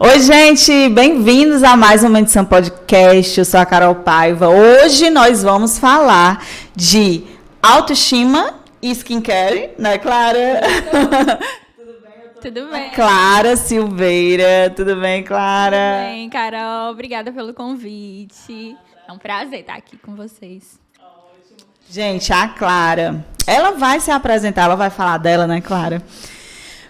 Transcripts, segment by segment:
Oi, gente, bem-vindos a mais uma edição podcast. Eu sou a Carol Paiva. Hoje nós vamos falar de autoestima e skincare, né, Clara? Tudo bem. Clara Silveira. Tudo bem, Clara? Tudo bem, Carol. Obrigada pelo convite. É um prazer estar aqui com vocês. Gente, a Clara, ela vai se apresentar, ela vai falar dela, né, Clara?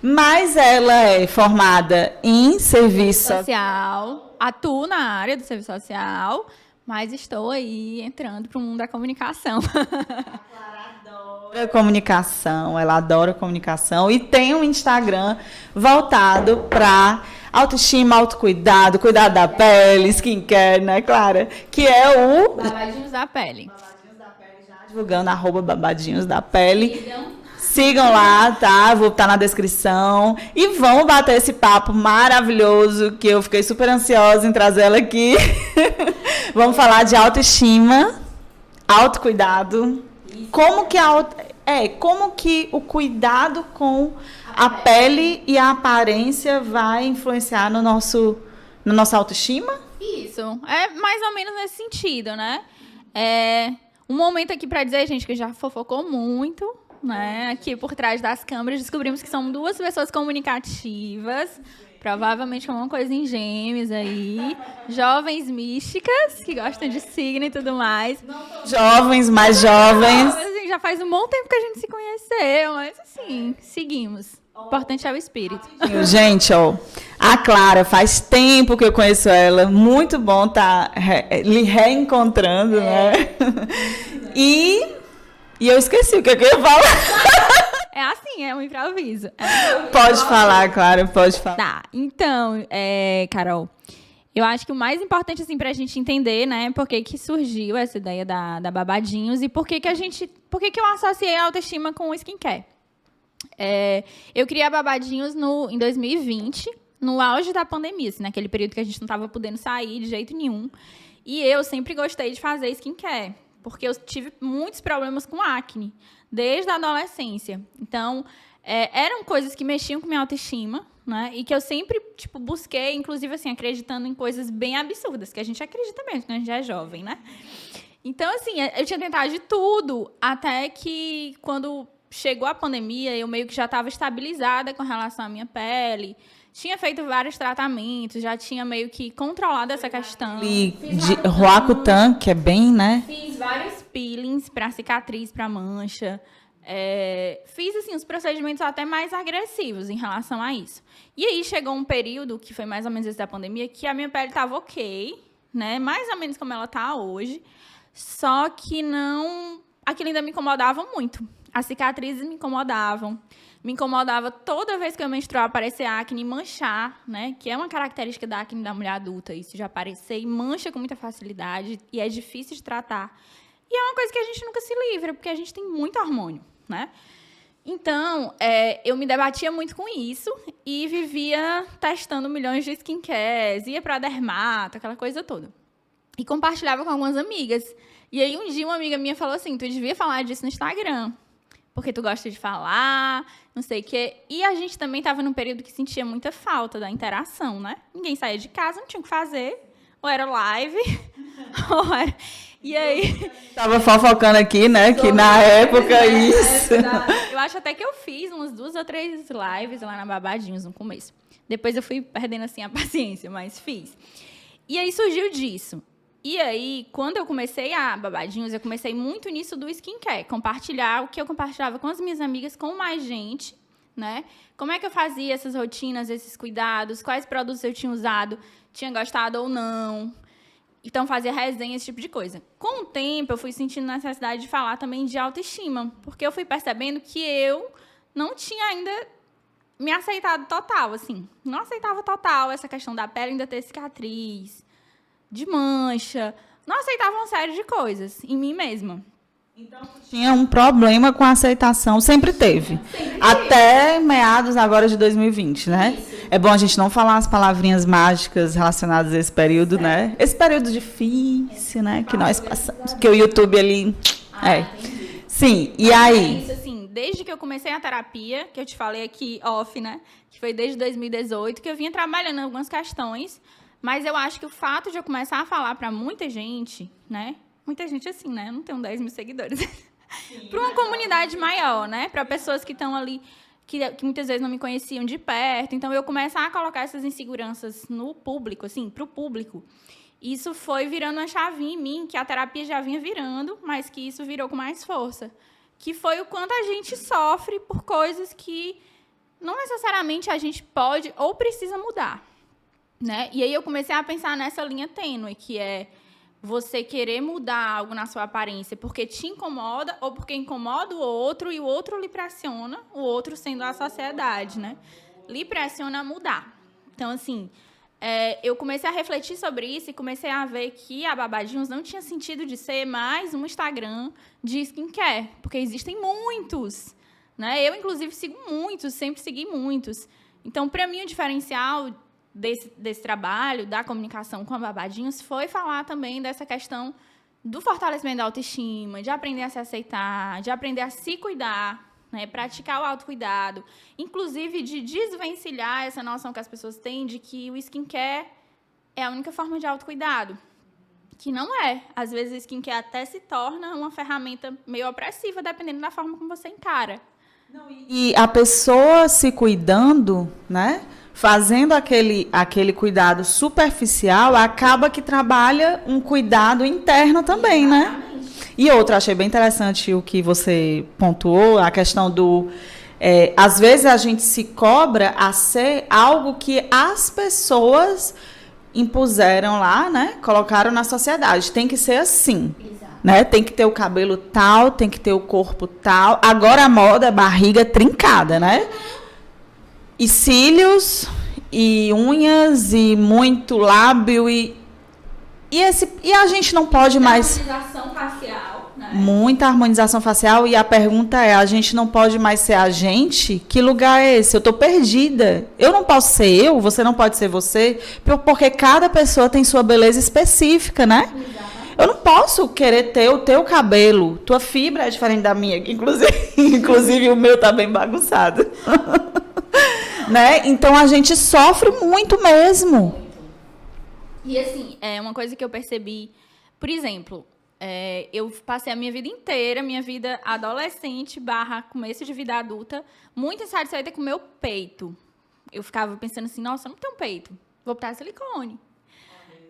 Mas ela é formada em serviço social. Atuo na área do serviço social, mas estou aí entrando para o mundo da comunicação. Ela adora comunicação e tem um Instagram voltado para autoestima, autocuidado, cuidado da pele, skincare, né, Clara? Que é o Babadinhos da Pele. Babadinhos da Pele, já divulgando, @babadinhos da pele. Sigam lá, tá? Vou estar na descrição. E vamos bater esse papo maravilhoso, que eu fiquei super ansiosa em trazer ela aqui. Vamos falar de autoestima, autocuidado. Como que o cuidado com a pele e a aparência vai influenciar na nossa autoestima? Isso. É mais ou menos nesse sentido, né? É um momento aqui para dizer, gente, que já fofocou muito, né? Aqui por trás das câmeras descobrimos que são duas pessoas comunicativas, provavelmente com uma coisa em gêmeos aí, jovens místicas que gostam de signo e tudo mais. Jovens, mais jovens. Assim, já faz um bom tempo que a gente se conheceu, mas assim, seguimos. O importante é o espírito. Gente, ó, a Clara, faz tempo que eu conheço ela, muito bom estar lhe reencontrando, né? E eu esqueci o que eu ia falar. É assim, é um improviso. Pode falar, Clara, pode falar. Tá, então, Carol, eu acho que o mais importante, assim, pra gente entender, né, por que surgiu essa ideia da Babadinhos e por que eu associei a autoestima com o skincare. Eu criei a Babadinhos em 2020, no auge da pandemia, assim, naquele período que a gente não estava podendo sair de jeito nenhum. E eu sempre gostei de fazer skincare, porque eu tive muitos problemas com acne, desde a adolescência. Então, eram coisas que mexiam com minha autoestima, né? E que eu sempre, busquei, inclusive, assim, acreditando em coisas bem absurdas, que a gente acredita mesmo, quando a gente é jovem, né? Então, assim, eu tinha tentado de tudo, até que, quando chegou a pandemia, eu meio que já estava estabilizada com relação à minha pele. Tinha feito vários tratamentos, já tinha meio que controlado essa questão. E de Roacutan, que é bem, né? Fiz vários peelings para cicatriz, para mancha. Fiz, assim, os procedimentos até mais agressivos em relação a isso. E aí chegou um período, que foi mais ou menos esse da pandemia, que a minha pele estava ok, né? Mais ou menos como ela está hoje. Só que aquilo ainda me incomodava muito. As cicatrizes me incomodavam. Me incomodava toda vez que eu menstruava aparecer acne e manchar, né? Que é uma característica da acne da mulher adulta. Isso já aparecer e mancha com muita facilidade e é difícil de tratar. E é uma coisa que a gente nunca se livra, porque a gente tem muito hormônio, né? Então, eu me debatia muito com isso e vivia testando milhões de skincares, ia para dermato, aquela coisa toda. E compartilhava com algumas amigas. E aí, um dia, uma amiga minha falou assim, tu devia falar disso no Instagram, porque tu gosta de falar, não sei o quê. E a gente também estava num período que sentia muita falta da interação, né? Ninguém saía de casa, não tinha o que fazer. Ou era live, ou era... E aí... Tava fofocando aqui, né? Que na época isso... Eu acho até que eu fiz umas 2 ou 3 lives lá na Babadinhos no começo. Depois eu fui perdendo, assim, a paciência, mas fiz. E aí surgiu disso. E aí, quando eu comecei a Babadinhos, eu comecei muito nisso do skincare. Compartilhar o que eu compartilhava com as minhas amigas, com mais gente, né? Como é que eu fazia essas rotinas, esses cuidados, quais produtos eu tinha usado, tinha gostado ou não. Então, fazia resenha, esse tipo de coisa. Com o tempo, eu fui sentindo necessidade de falar também de autoestima, porque eu fui percebendo que eu não tinha ainda me aceitado total, assim. Não aceitava total essa questão da pele ainda ter cicatriz, de mancha. Não aceitava uma série de coisas em mim mesma. Então, tinha um problema com a aceitação, sempre teve. Até meados agora de 2020, né? Isso. É bom a gente não falar as palavrinhas mágicas relacionadas a esse período, né? Esse período difícil, né? Que nós passamos. Porque o YouTube ali... Sim, e aí? É isso, assim, desde que eu comecei a terapia, que eu te falei aqui off, né? Que foi desde 2018, que eu vinha trabalhando em algumas questões, mas eu acho que o fato de eu começar a falar para muita gente, né? Muita gente assim, né? Eu não tenho 10 mil seguidores. Para uma comunidade maior, né? Para pessoas que estão ali, que muitas vezes não me conheciam de perto. Então, eu começar a colocar essas inseguranças no público, assim, para o público. Isso foi virando uma chavinha em mim, que a terapia já vinha virando, mas que isso virou com mais força. Que foi o quanto a gente sofre por coisas que não necessariamente a gente pode ou precisa mudar, né? E aí eu comecei a pensar nessa linha tênue, que é você querer mudar algo na sua aparência porque te incomoda ou porque incomoda o outro e o outro lhe pressiona, o outro sendo a sociedade, né? Lhe pressiona a mudar. Então, assim, eu comecei a refletir sobre isso e comecei a ver que a Babadinhos não tinha sentido de ser mais um Instagram de skincare, porque existem muitos, né? Eu, inclusive, sigo muitos, sempre segui muitos. Então, para mim, o diferencial desse trabalho, da comunicação com a Babadinhos, foi falar também dessa questão do fortalecimento da autoestima, de aprender a se aceitar, de aprender a se cuidar, né, praticar o autocuidado, inclusive de desvencilhar essa noção que as pessoas têm de que o skincare é a única forma de autocuidado, que não é. Às vezes o skincare até se torna uma ferramenta meio opressiva, dependendo da forma como você encara. E a pessoa se cuidando, né, fazendo aquele cuidado superficial, acaba que trabalha um cuidado interno também, né? E outra, achei bem interessante o que você pontuou, a questão do... às vezes a gente se cobra a ser algo que as pessoas impuseram lá, né? Colocaram na sociedade. Tem que ser assim. Exato. Né? Tem que ter o cabelo tal, tem que ter o corpo tal. Agora a moda é barriga trincada, né? E cílios, e unhas, e muito lábio, e a gente não pode mais... Harmonização facial, né? Muita harmonização facial, e a pergunta é, a gente não pode mais ser a gente? Que lugar é esse? Eu estou perdida. Eu não posso ser eu, você não pode ser você, porque cada pessoa tem sua beleza específica, né? Exatamente. Eu não posso querer ter o teu cabelo. Tua fibra é diferente da minha, inclusive o meu está bem bagunçado. Né? Então, a gente sofre muito mesmo. E, assim, uma coisa que eu percebi, por exemplo, eu passei a minha vida inteira, minha vida adolescente / começo de vida adulta, muito insatisfeita com o meu peito. Eu ficava pensando assim, nossa, eu não tenho peito, vou botar silicone.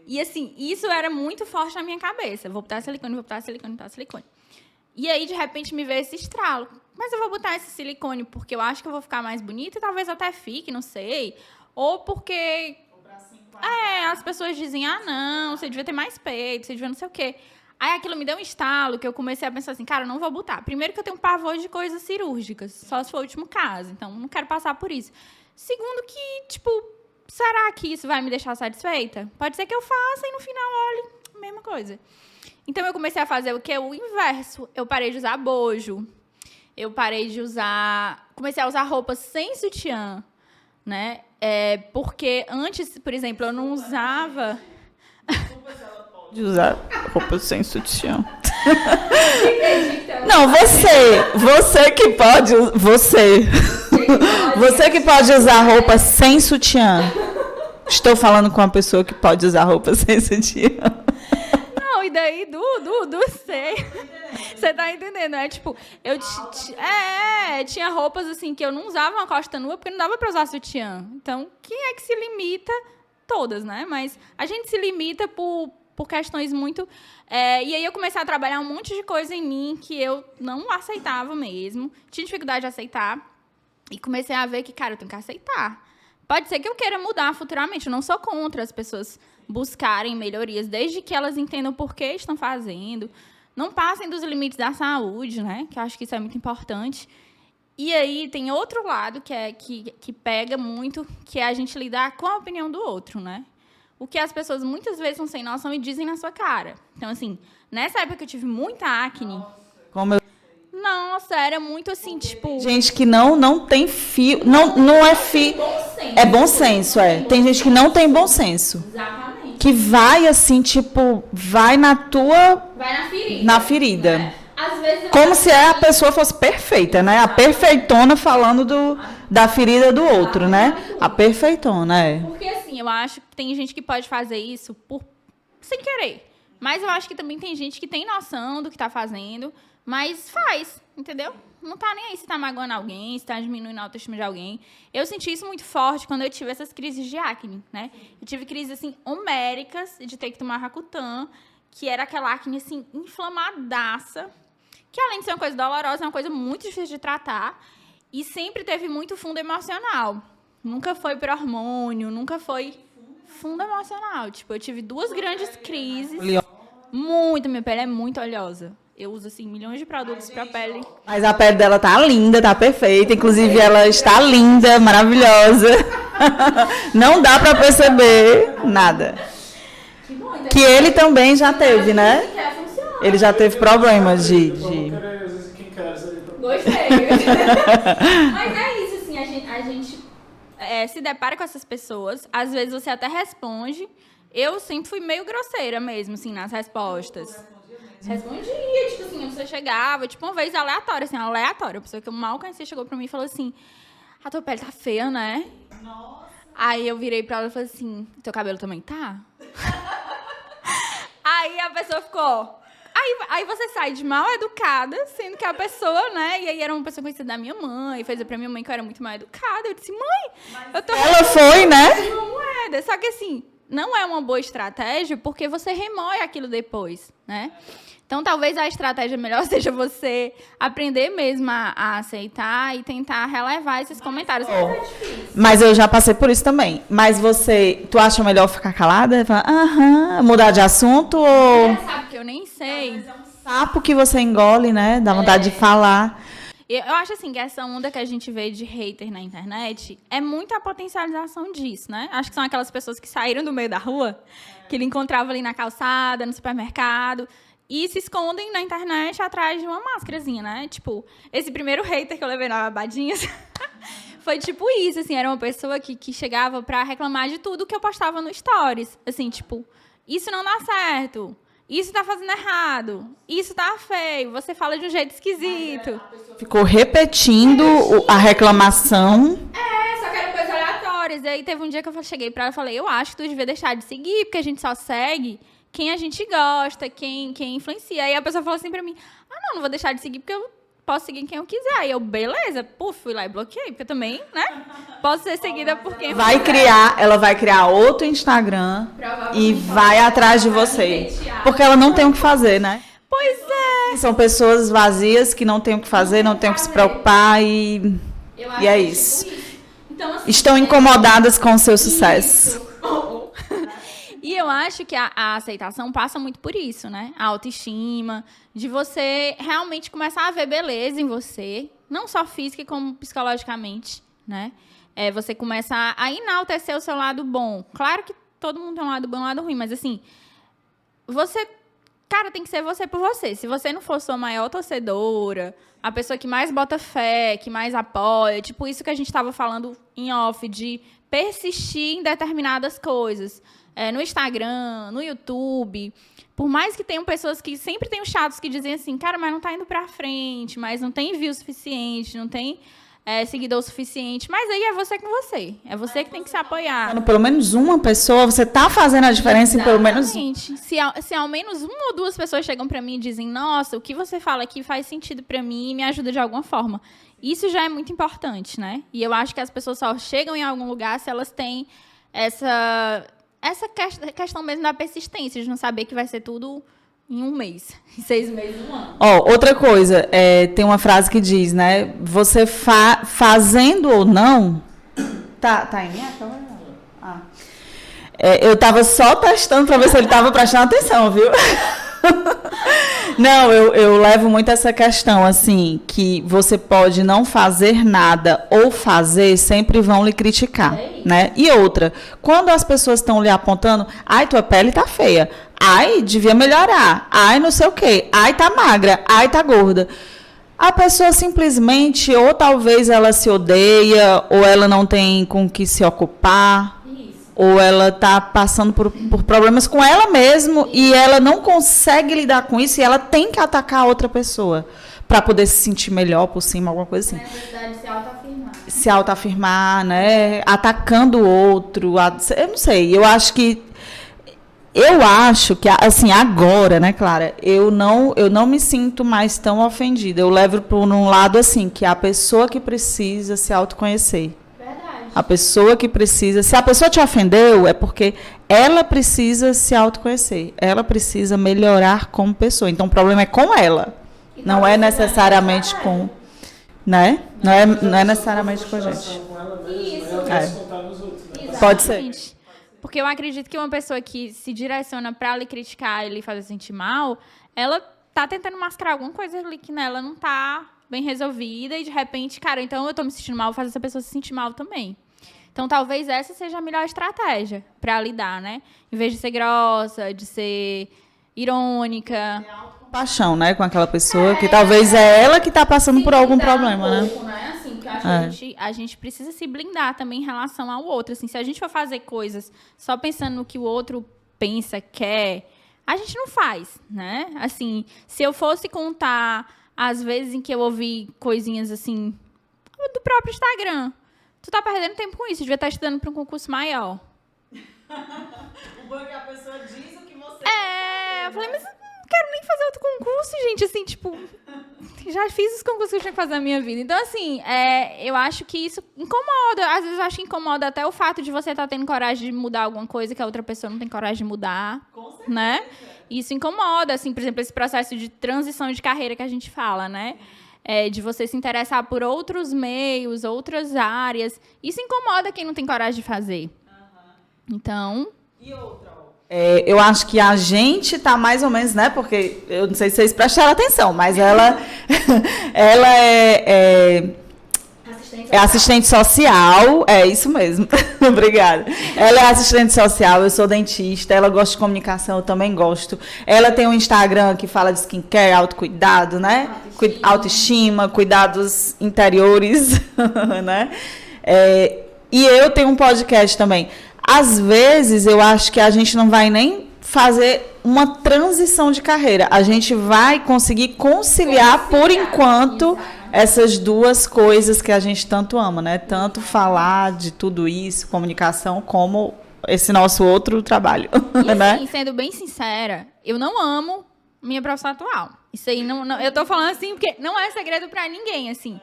E, assim, isso era muito forte na minha cabeça. Vou botar silicone, vou botar silicone, vou botar silicone. E aí, de repente, me veio esse estralo. Mas eu vou botar esse silicone porque eu acho que eu vou ficar mais bonita e talvez até fique, não sei. Ou porque... as pessoas dizem, não, você devia ter mais peito, você devia não sei o quê. Aí aquilo me deu um estalo, que eu comecei a pensar assim, cara, eu não vou botar. Primeiro que eu tenho um pavor de coisas cirúrgicas, só se for o último caso. Então, não quero passar por isso. Segundo que, tipo, será que isso vai me deixar satisfeita? Pode ser que eu faça e no final, olhe, mesma coisa. Então, eu comecei a fazer o quê? O inverso. Eu parei de usar bojo. Eu parei de usar... Comecei a usar roupas sem sutiã, né? Porque antes, por exemplo, eu não usava... De usar roupas sem sutiã. Não, você que pode... Você que pode usar roupa sem sutiã. Estou falando com uma pessoa que pode usar roupa sem sutiã. Não, e daí, sei. Você tá entendendo, né? Tipo, eu tinha roupas assim que eu não usava uma costa nua porque não dava pra usar sutiã. Então, quem é que se limita? Todas, né? Mas a gente se limita por questões muito... e aí eu comecei a trabalhar um monte de coisa em mim que eu não aceitava mesmo. Tinha dificuldade de aceitar. E comecei a ver que, cara, eu tenho que aceitar. Pode ser que eu queira mudar futuramente. Eu não sou contra as pessoas buscarem melhorias, desde que elas entendam por que estão fazendo. Não passem dos limites da saúde, né? Que eu acho que isso é muito importante. E aí tem outro lado que pega muito, que é a gente lidar com a opinião do outro, né? O que as pessoas muitas vezes não sem noção e dizem na sua cara. Então, assim, nessa época que eu tive muita acne... Como eu... Nossa, era muito assim, tipo... Gente que não tem fio... Não é fio... É bom senso, Tem gente que não tem bom senso. Exatamente. Que vai, assim, tipo... Vai na tua... Vai na ferida. Na ferida. Né? Às vezes Como se a pessoa fosse perfeita, né? A perfeitona falando da ferida do outro, né? A perfeitona, é. Porque assim, eu acho que tem gente que pode fazer isso sem querer. Mas eu acho que também tem gente que tem noção do que tá fazendo, mas faz, entendeu? Não tá nem aí se tá magoando alguém, se tá diminuindo a autoestima de alguém. Eu senti isso muito forte quando eu tive essas crises de acne, né? Eu tive crises, assim, homéricas de ter que tomar Rakutan, que era aquela acne, assim, inflamadaça, que além de ser uma coisa dolorosa, é uma coisa muito difícil de tratar, e sempre teve muito fundo emocional. Nunca foi por hormônio, nunca foi fundo emocional. Tipo, eu tive 2 grandes crises. Muito, minha pele é muito oleosa. Eu uso, assim, milhões de produtos pra pele. Mas a pele dela tá linda, tá perfeita. Inclusive, ela está linda, maravilhosa. Não dá pra perceber nada. Que ele também já teve, né? Ele já teve problemas de... Gostei. Mas é isso, assim, a gente se depara com essas pessoas. Às vezes você até responde. Eu sempre fui meio grosseira mesmo, assim, nas respostas. Respondia, tipo assim, a pessoa chegava, tipo, uma vez aleatória, assim, aleatória. A pessoa que eu mal conhecia chegou pra mim e falou assim, a tua pele tá feia, né? Nossa. Aí eu virei pra ela e falei assim, teu cabelo também tá? Aí a pessoa ficou... Aí você sai de mal educada, sendo que a pessoa, né? E aí era uma pessoa conhecida da minha mãe, fez pra minha mãe que eu era muito mal educada. Eu disse, mãe, eu tô... Ela foi, né? Uma moeda. Só que assim, não é uma boa estratégia porque você remoe aquilo depois, né? Então, talvez a estratégia melhor seja você aprender mesmo a aceitar e tentar relevar esses comentários. Mas eu já passei por isso também. Mas tu acha melhor ficar calada? Falar, mudar de assunto ou... Sabe que eu nem sei. É um sapo que você engole, né? Dá vontade de falar. Eu acho assim que essa onda que a gente vê de hater na internet é muito a potencialização disso, né? Acho que são aquelas pessoas que saíram do meio da rua, que ele encontrava ali na calçada, no supermercado... E se escondem na internet atrás de uma máscarazinha, né? Tipo, esse primeiro hater que eu levei na Babadinhas foi tipo isso, assim. Era uma pessoa que chegava pra reclamar de tudo que eu postava no Stories. Assim, tipo, isso não dá certo. Isso tá fazendo errado. Isso tá feio. Você fala de um jeito esquisito. Ficou repetindo a reclamação. Só que eram coisas aleatórias. E aí teve um dia que eu cheguei pra ela e falei, eu acho que tu devia deixar de seguir, porque a gente só segue... quem a gente gosta, quem influencia. Aí a pessoa falou assim pra mim, não vou deixar de seguir porque eu posso seguir quem eu quiser. Aí eu, beleza, fui lá e bloqueei, porque eu também, né, posso ser seguida por quem... Ela vai criar outro Instagram e vai atrás de você. Porque ela não tem o que fazer, né? Pois é. São pessoas vazias que não têm o que fazer, não têm o que se preocupar e é isso. Então, assim, estão incomodadas com o seu sucesso. E eu acho que a aceitação passa muito por isso, né? A autoestima, de você realmente começar a ver beleza em você, não só física, como psicologicamente, né? Você começa a enaltecer o seu lado bom. Claro que todo mundo tem um lado bom e um lado ruim, mas assim, tem que ser você por você. Se você não for sua maior torcedora, a pessoa que mais bota fé, que mais apoia, tipo isso que a gente estava falando em off, de persistir em determinadas coisas. No Instagram, no YouTube, por mais que tenham pessoas que sempre tem os chatos que dizem assim, cara, mas não tá indo pra frente, mas não tem view suficiente, não tem seguidor suficiente, mas aí é você com você, é você que tem que se apoiar. Pelo menos uma pessoa, você tá fazendo a diferença em pelo menos um. Se ao menos 1 ou 2 pessoas chegam pra mim e dizem, nossa, o que você fala aqui faz sentido pra mim e me ajuda de alguma forma, isso já é muito importante, né? E eu acho que as pessoas só chegam em algum lugar se elas têm essa questão mesmo da persistência, de não saber que vai ser tudo em 1 mês, em 6 meses, 1 ano. Outra coisa, tem uma frase que diz, né? Você fazendo ou não... Tá em minha câmera? Eu tava só testando para ver se ele tava prestando atenção, viu? Não, eu levo muito essa questão, assim, que você pode não fazer nada ou fazer, sempre vão lhe criticar, né? E outra, quando as pessoas estão lhe apontando, ai, tua pele tá feia, ai, devia melhorar, ai, não sei o quê, ai, tá magra, ai, tá gorda. A pessoa simplesmente, ou talvez ela se odeia, ou ela não tem com o que se ocupar. Isso. ou ela está passando por problemas com ela mesma e ela não consegue lidar com isso e ela tem que atacar a outra pessoa para poder se sentir melhor por cima, alguma coisa assim. Na necessidade de se autoafirmar. Se autoafirmar, né? Atacando o outro. Eu não sei, eu acho que, assim, agora, né, Clara, eu não me sinto mais tão ofendida. Eu levo por um lado, assim, que é a pessoa que precisa se autoconhecer. Verdade. A pessoa que precisa... Se a pessoa te ofendeu, é porque ela precisa se autoconhecer. Ela precisa melhorar como pessoa. Então, o problema é com ela. Não é necessariamente com... Né? Não é necessariamente com a gente. Isso. Pode ser. Porque eu acredito que uma pessoa que se direciona para lhe criticar e lhe fazer sentir mal, ela tá tentando mascarar alguma coisa ali que nela não tá bem resolvida e de repente, cara, então eu tô me sentindo mal, vou fazer essa pessoa se sentir mal também. Então talvez essa seja a melhor estratégia para lidar, né? Em vez de ser grossa, de ser irônica. Paixão, né, com aquela pessoa que talvez é ela que está passando por algum problema, pouco, né? Assim, que eu acho que a gente precisa se blindar também em relação ao outro. Assim, se a gente for fazer coisas só pensando no que o outro pensa, quer, a gente não faz, né? Assim, se eu fosse contar as vezes em que eu ouvi coisinhas assim do próprio Instagram, tu tá perdendo tempo com isso, devia estar estudando para um concurso maior. O bom é que a pessoa diz o que você eu falei, mas quero nem fazer outro concurso, gente, assim, tipo, já fiz os concursos que eu tinha que fazer na minha vida. Então, assim, eu acho que isso incomoda. Às vezes eu acho que incomoda até o fato de você estar tendo coragem de mudar alguma coisa que a outra pessoa não tem coragem de mudar, né? Isso incomoda, assim, por exemplo, esse processo de transição de carreira que a gente fala, né? De você se interessar por outros meios, outras áreas. Isso incomoda quem não tem coragem de fazer. Então... E outra? Eu acho que a gente está mais ou menos, né? Porque eu não sei se vocês prestaram atenção, mas ela é assistente social. É isso mesmo. Obrigada. Ela é assistente social, eu sou dentista, ela gosta de comunicação, eu também gosto. Ela tem um Instagram que fala de skincare, autocuidado, né? Autoestima, cuidados interiores, né? E eu tenho um podcast também. Às vezes, eu acho que a gente não vai nem fazer uma transição de carreira. A gente vai conseguir conciliar por enquanto, essas duas coisas que a gente tanto ama, né? Tanto falar de tudo isso, comunicação, como esse nosso outro trabalho. E né? assim, sendo bem sincera, eu não amo minha profissão atual. Isso aí, não, eu tô falando assim porque não é segredo pra ninguém, assim.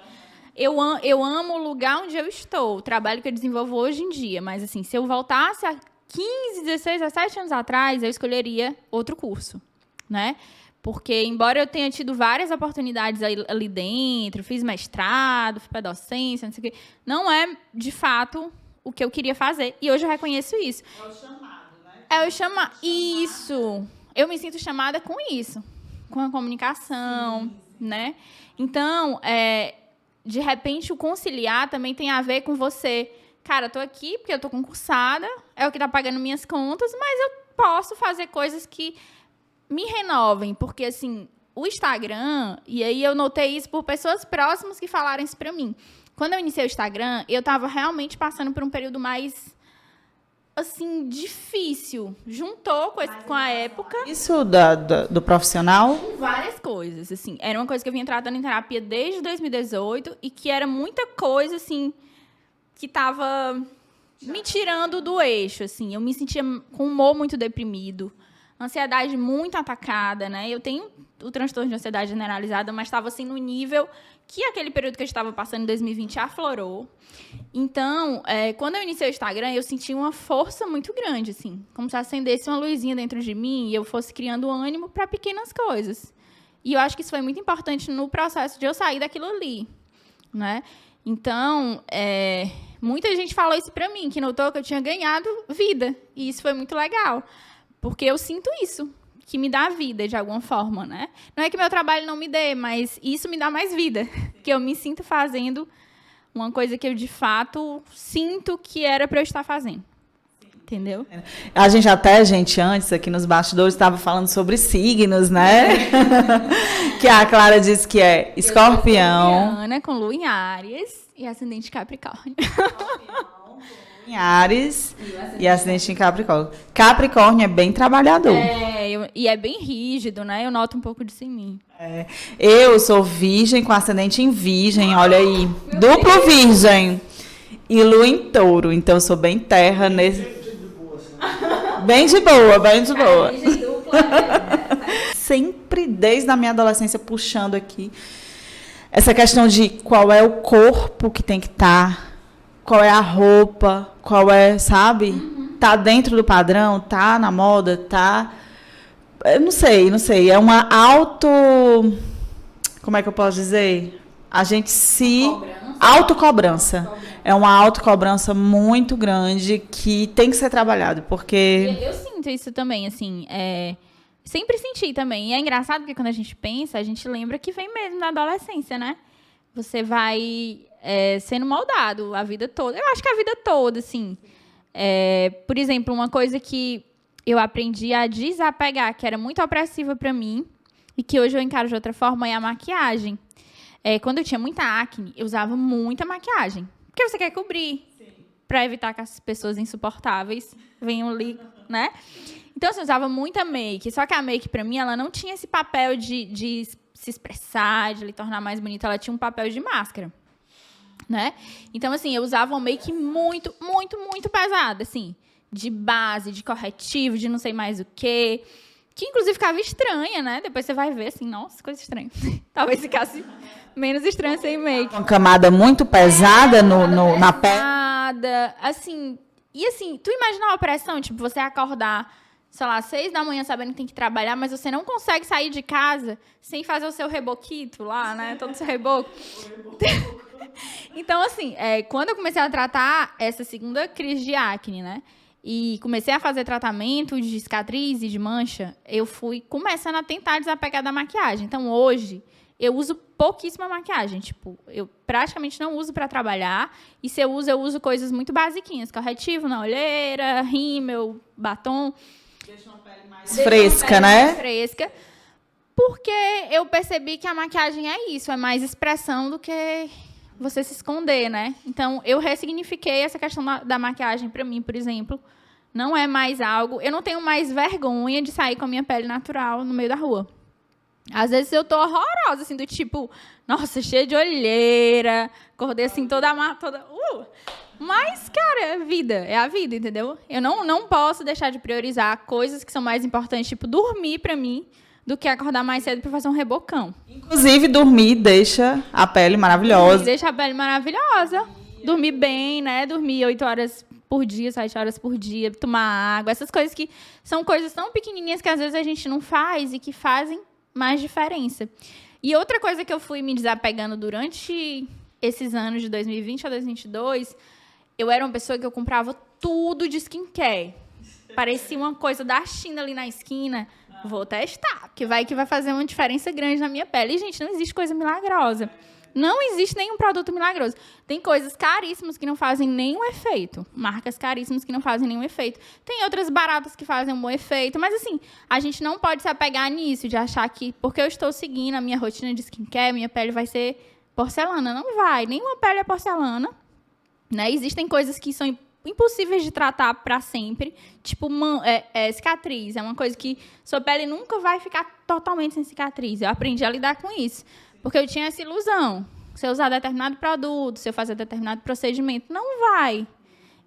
Eu amo o lugar onde eu estou, o trabalho que eu desenvolvo hoje em dia. Mas, assim, se eu voltasse a 15, 16, 17 anos atrás, eu escolheria outro curso, né? Porque, embora eu tenha tido várias oportunidades ali dentro, fiz mestrado, fui para docência, não sei o quê, não é, de fato, o que eu queria fazer. E hoje eu reconheço isso. É o chamado, né? É o chamado. Isso. Eu me sinto chamada com isso. Com a comunicação, né? Então, de repente, o conciliar também tem a ver com você. Cara, eu tô aqui porque eu tô concursada, é o que tá pagando minhas contas, mas eu posso fazer coisas que me renovem. Porque, assim, o Instagram, e aí eu notei isso por pessoas próximas que falaram isso pra mim. Quando eu iniciei o Instagram, eu tava realmente passando por um período mais, assim, difícil. Juntou com a época. Isso do profissional? Várias coisas, assim. Era uma coisa que eu vinha tratando em terapia desde 2018 e que era muita coisa, assim, que estava me tirando do eixo, assim. Eu me sentia com um humor muito deprimido, ansiedade muito atacada, né? Eu tenho o transtorno de ansiedade generalizada, mas estava, assim, no nível que aquele período que eu estava passando em 2020 aflorou. Então, quando eu iniciei o Instagram, eu senti uma força muito grande, assim, como se acendesse uma luzinha dentro de mim e eu fosse criando ânimo para pequenas coisas. E eu acho que isso foi muito importante no processo de eu sair daquilo ali, né? Então, muita gente falou isso para mim, que notou que eu tinha ganhado vida. E isso foi muito legal, porque eu sinto isso, que me dá vida de alguma forma, né? Não é que meu trabalho não me dê, mas isso me dá mais vida, que eu me sinto fazendo uma coisa que eu, de fato, sinto que era para eu estar fazendo. Entendeu? A gente até, antes, aqui nos bastidores, estava falando sobre signos, né? Que a Clara disse que é escorpião. Escorpiana, com lua em Áries e ascendente Capricórnio. Em Áries e ascendente em Capricórnio. Capricórnio é bem trabalhador. E é bem rígido, né? Eu noto um pouco disso em mim. Eu sou virgem com ascendente em virgem, olha aí. Duplo virgem. E lua em touro. Então eu sou bem terra nesse. Bem de boa, bem de boa. Sempre, desde a minha adolescência, puxando aqui essa questão de qual é o corpo que tem que estar, qual é a roupa, qual é, sabe? Tá dentro do padrão, tá na moda, tá... Eu não sei. É uma como é que eu posso dizer? A gente se... Autocobrança. É uma autocobrança muito grande que tem que ser trabalhado, porque... Eu sinto isso também, assim, sempre senti também. E é engraçado porque quando a gente pensa, a gente lembra que vem mesmo da adolescência, né? Você vai sendo moldado a vida toda. Eu acho que a vida toda, assim. Por exemplo, uma coisa que eu aprendi a desapegar, que era muito opressiva para mim, e que hoje eu encaro de outra forma, é a maquiagem. Quando eu tinha muita acne, eu usava muita maquiagem. Porque você quer cobrir, para evitar que as pessoas insuportáveis venham ali, né? Então, assim, eu usava muita make. Só que a make, para mim, ela não tinha esse papel de se expressar, de lhe tornar mais bonita. Ela tinha um papel de máscara, né? Então, assim, eu usava uma make muito, muito, muito pesada, assim. De base, de corretivo, de não sei mais o quê. Que, inclusive, ficava estranha, né? Depois você vai ver, assim, nossa, coisa estranha. Talvez ficasse menos estranha sem make. Uma camada muito pesada na pele. Assim, e assim, tu imagina a opressão, tipo, você acordar, sei lá, 6 da manhã sabendo que tem que trabalhar, mas você não consegue sair de casa sem fazer o seu reboquito lá, né? Todo o seu reboco. Então, assim, quando eu comecei a tratar essa segunda crise de acne, né? E comecei a fazer tratamento de cicatriz e de mancha, eu fui começando a tentar desapegar da maquiagem. Então, hoje, eu uso pouquíssima maquiagem. Tipo, eu praticamente não uso para trabalhar. E se eu uso coisas muito basiquinhas. Corretivo na olheira, rímel, batom. Deixa uma pele mais fresca, né? Mais fresca. Porque eu percebi que a maquiagem é isso. É mais expressão do que você se esconder, né? Então, eu ressignifiquei essa questão da maquiagem para mim, por exemplo. Não é mais algo... Eu não tenho mais vergonha de sair com a minha pele natural no meio da rua. Às vezes eu tô horrorosa, assim, do tipo... Nossa, cheia de olheira. Acordei, assim, toda... Mas, cara, é a vida, entendeu? Eu não posso deixar de priorizar coisas que são mais importantes, tipo, dormir para mim, do que acordar mais cedo para fazer um rebocão. Inclusive, dormir deixa a pele maravilhosa. Deixa a pele maravilhosa. Dormir bem, né? Dormir 8 horas por dia, 7 horas por dia, tomar água. Essas coisas que são coisas tão pequenininhas que às vezes a gente não faz e que fazem mais diferença. E outra coisa que eu fui me desapegando durante esses anos de 2020 a 2022, eu era uma pessoa que eu comprava tudo de skincare. Parecia uma coisa da China ali na esquina. Vou testar, porque vai que vai fazer uma diferença grande na minha pele. E, gente, não existe coisa milagrosa. Não existe nenhum produto milagroso. Tem coisas caríssimas que não fazem nenhum efeito. Marcas caríssimas que não fazem nenhum efeito. Tem outras baratas que fazem um bom efeito. Mas, assim, a gente não pode se apegar nisso, de achar que, porque eu estou seguindo a minha rotina de skincare, minha pele vai ser porcelana. Não vai. Nenhuma pele é porcelana. Né? Existem coisas que são impossíveis de tratar para sempre. Tipo, cicatriz. É uma coisa que sua pele nunca vai ficar totalmente sem cicatriz. Eu aprendi a lidar com isso. Porque eu tinha essa ilusão. Se eu usar determinado produto, se eu fazer determinado procedimento, não vai.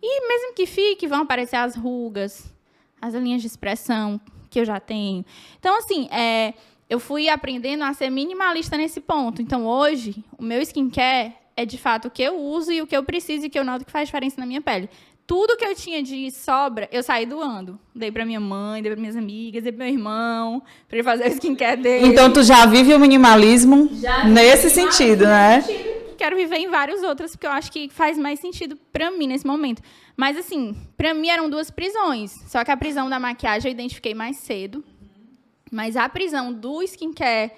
E mesmo que fique, vão aparecer as rugas, as linhas de expressão que eu já tenho. Então, assim, eu fui aprendendo a ser minimalista nesse ponto. Então, hoje, o meu skincare é, de fato, o que eu uso e o que eu preciso e que eu noto que faz diferença na minha pele. Tudo que eu tinha de sobra, eu saí doando. Dei pra minha mãe, dei pra minhas amigas, dei pro meu irmão, pra ele fazer o skincare dele. Então, tu já vive o minimalismo nesse sentido, né? Quero viver em vários outros, porque eu acho que faz mais sentido pra mim nesse momento. Mas, assim, pra mim eram 2 prisões. Só que a prisão da maquiagem eu identifiquei mais cedo. Mas a prisão do skincare,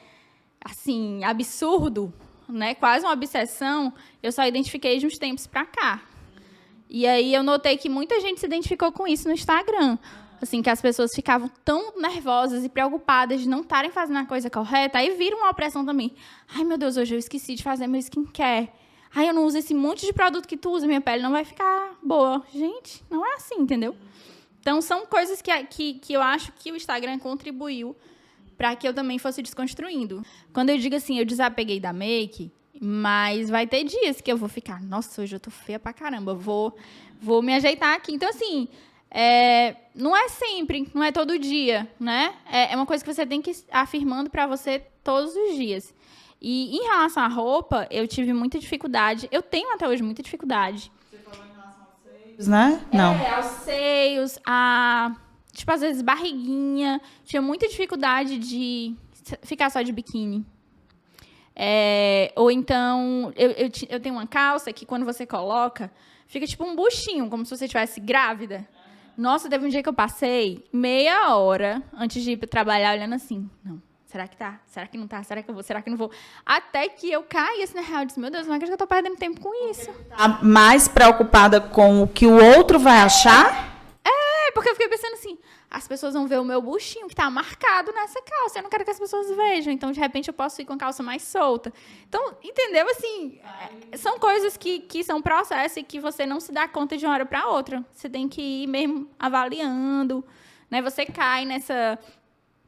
assim, absurdo, né? Quase uma obsessão, eu só identifiquei de uns tempos pra cá. E aí eu notei que muita gente se identificou com isso no Instagram. Assim, que as pessoas ficavam tão nervosas e preocupadas de não estarem fazendo a coisa correta, aí vira uma opressão também. Ai, meu Deus, hoje eu esqueci de fazer meu skincare. ai, eu não uso esse monte de produto que tu usa, minha pele não vai ficar boa. Gente, não é assim, entendeu? Então, são coisas que eu acho que o Instagram contribuiu para que eu também fosse desconstruindo. Quando eu digo assim, eu desapeguei da make, mas vai ter dias que eu vou ficar, nossa, hoje eu tô feia pra caramba, vou me ajeitar aqui. Então, assim, não é sempre, não é todo dia, né? É uma coisa que você tem que ir afirmando para você todos os dias. E em relação à roupa, eu tive muita dificuldade, eu tenho até hoje muita dificuldade. Você falou em relação aos seios, né? Não. Aos seios, tipo, às vezes, barriguinha. Tinha muita dificuldade de ficar só de biquíni. Ou então, eu tenho uma calça que, quando você coloca, fica tipo um buchinho, como se você estivesse grávida. Nossa, teve um dia que eu passei meia hora antes de ir para trabalhar olhando assim. Não, será que tá? Será que não tá? Será que eu vou? Será que não vou? Até que eu caí assim na real. Eu disse, meu Deus, não acredito que eu tô perdendo tempo com isso. Tá mais preocupada com o que o outro vai achar? Porque eu fiquei pensando assim, as pessoas vão ver o meu buchinho que tá marcado nessa calça. Eu não quero que as pessoas vejam. Então, de repente, eu posso ir com a calça mais solta. Então, entendeu? Assim, são coisas que são processos e que você não se dá conta de uma hora para outra. Você tem que ir mesmo avaliando, né? Você cai nessa...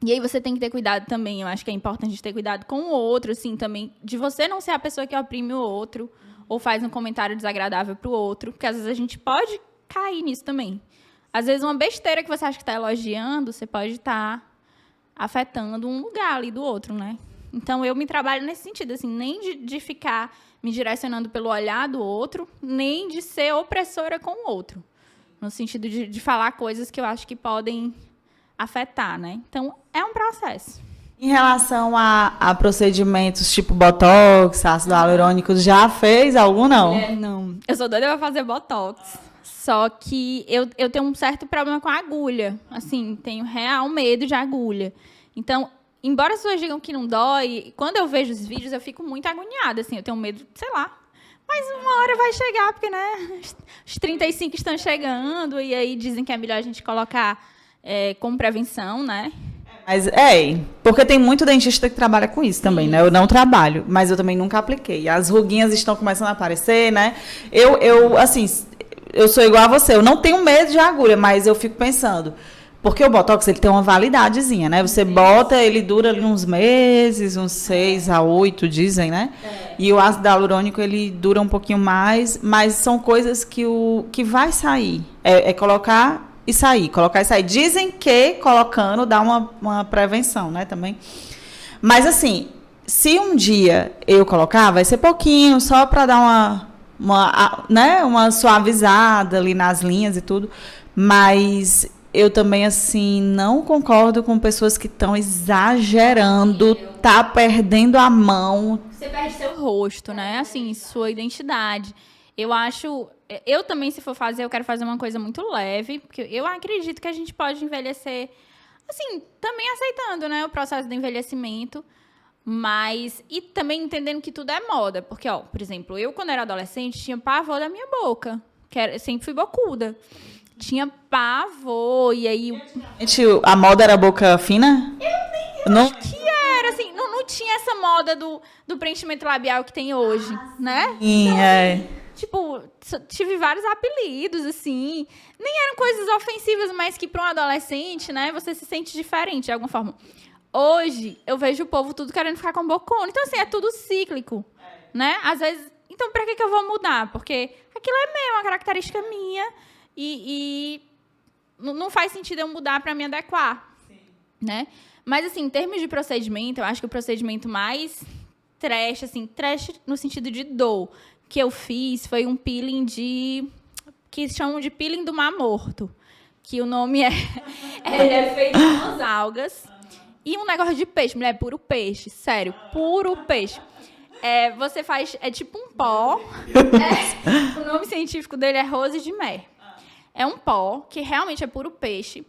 E aí você tem que ter cuidado também. Eu acho que é importante ter cuidado com o outro, assim, também. De você não ser a pessoa que oprime o outro ou faz um comentário desagradável pro outro. Porque, às vezes, a gente pode cair nisso também. Às vezes, uma besteira que você acha que está elogiando, você pode estar afetando um lugar ali do outro, né? Então, eu me trabalho nesse sentido, assim, nem de ficar me direcionando pelo olhar do outro, nem de ser opressora com o outro. No sentido de falar coisas que eu acho que podem afetar, né? Então, é um processo. Em relação a procedimentos tipo Botox, ácido hialurônico, já fez algum, não? Não. Eu sou doida pra fazer Botox. Só que eu tenho um certo problema com a agulha. Assim, tenho real medo de agulha. Então, embora as pessoas digam que não dói, quando eu vejo os vídeos, eu fico muito agoniada. Assim, eu tenho medo, sei lá. Mas uma hora vai chegar, porque, né, os 35 estão chegando, e aí dizem que é melhor a gente colocar como prevenção, né? Mas porque tem muito dentista que trabalha com isso também, né? Eu não trabalho, mas eu também nunca apliquei. As ruguinhas estão começando a aparecer, né? Assim, eu sou igual a você, eu não tenho medo de agulha, mas eu fico pensando, porque o Botox, ele tem uma validadezinha, né? Você bota, ele dura ali uns meses, uns 6 a 8, dizem, né? E o ácido hialurônico, ele dura um pouquinho mais, mas são coisas que vai sair. Colocar e sair, colocar e sair. Dizem que colocando dá uma prevenção, né, também. Mas, assim, se um dia eu colocar, vai ser pouquinho, só para dar uma suavizada ali nas linhas e tudo, mas eu também, assim, não concordo com pessoas que estão exagerando, tá perdendo a mão. Você perde seu rosto, né? Assim, sua identidade. Eu também, se for fazer, eu quero fazer uma coisa muito leve, porque eu acredito que a gente pode envelhecer, assim, também aceitando, né, o processo do envelhecimento, mas, e também entendendo que tudo é moda, porque, por exemplo, eu, quando era adolescente, tinha pavor da minha boca, eu sempre fui bocuda, tinha pavor, e aí... A moda era boca fina? Eu acho que era, assim, não tinha essa moda do preenchimento labial que tem hoje, né? Sim, então, tipo, tive vários apelidos, assim. Nem eram coisas ofensivas, mas que para um adolescente, né, você se sente diferente de alguma forma. Hoje, eu vejo o povo tudo querendo ficar com bocona. Então, assim, é tudo cíclico, né? Às vezes, então, para que eu vou mudar? Porque aquilo é meu, uma característica minha, e não faz sentido eu mudar para me adequar, né? Mas, assim, em termos de procedimento, eu acho que o procedimento mais trash, assim, trash no sentido de dor, que eu fiz foi um peeling que chamam de peeling do mar morto, que o nome é feito com as algas e um negócio de peixe, mulher, puro peixe, sério, puro peixe. Você faz, tipo um pó, o nome científico dele é Rose de Mer. É um pó que realmente é puro peixe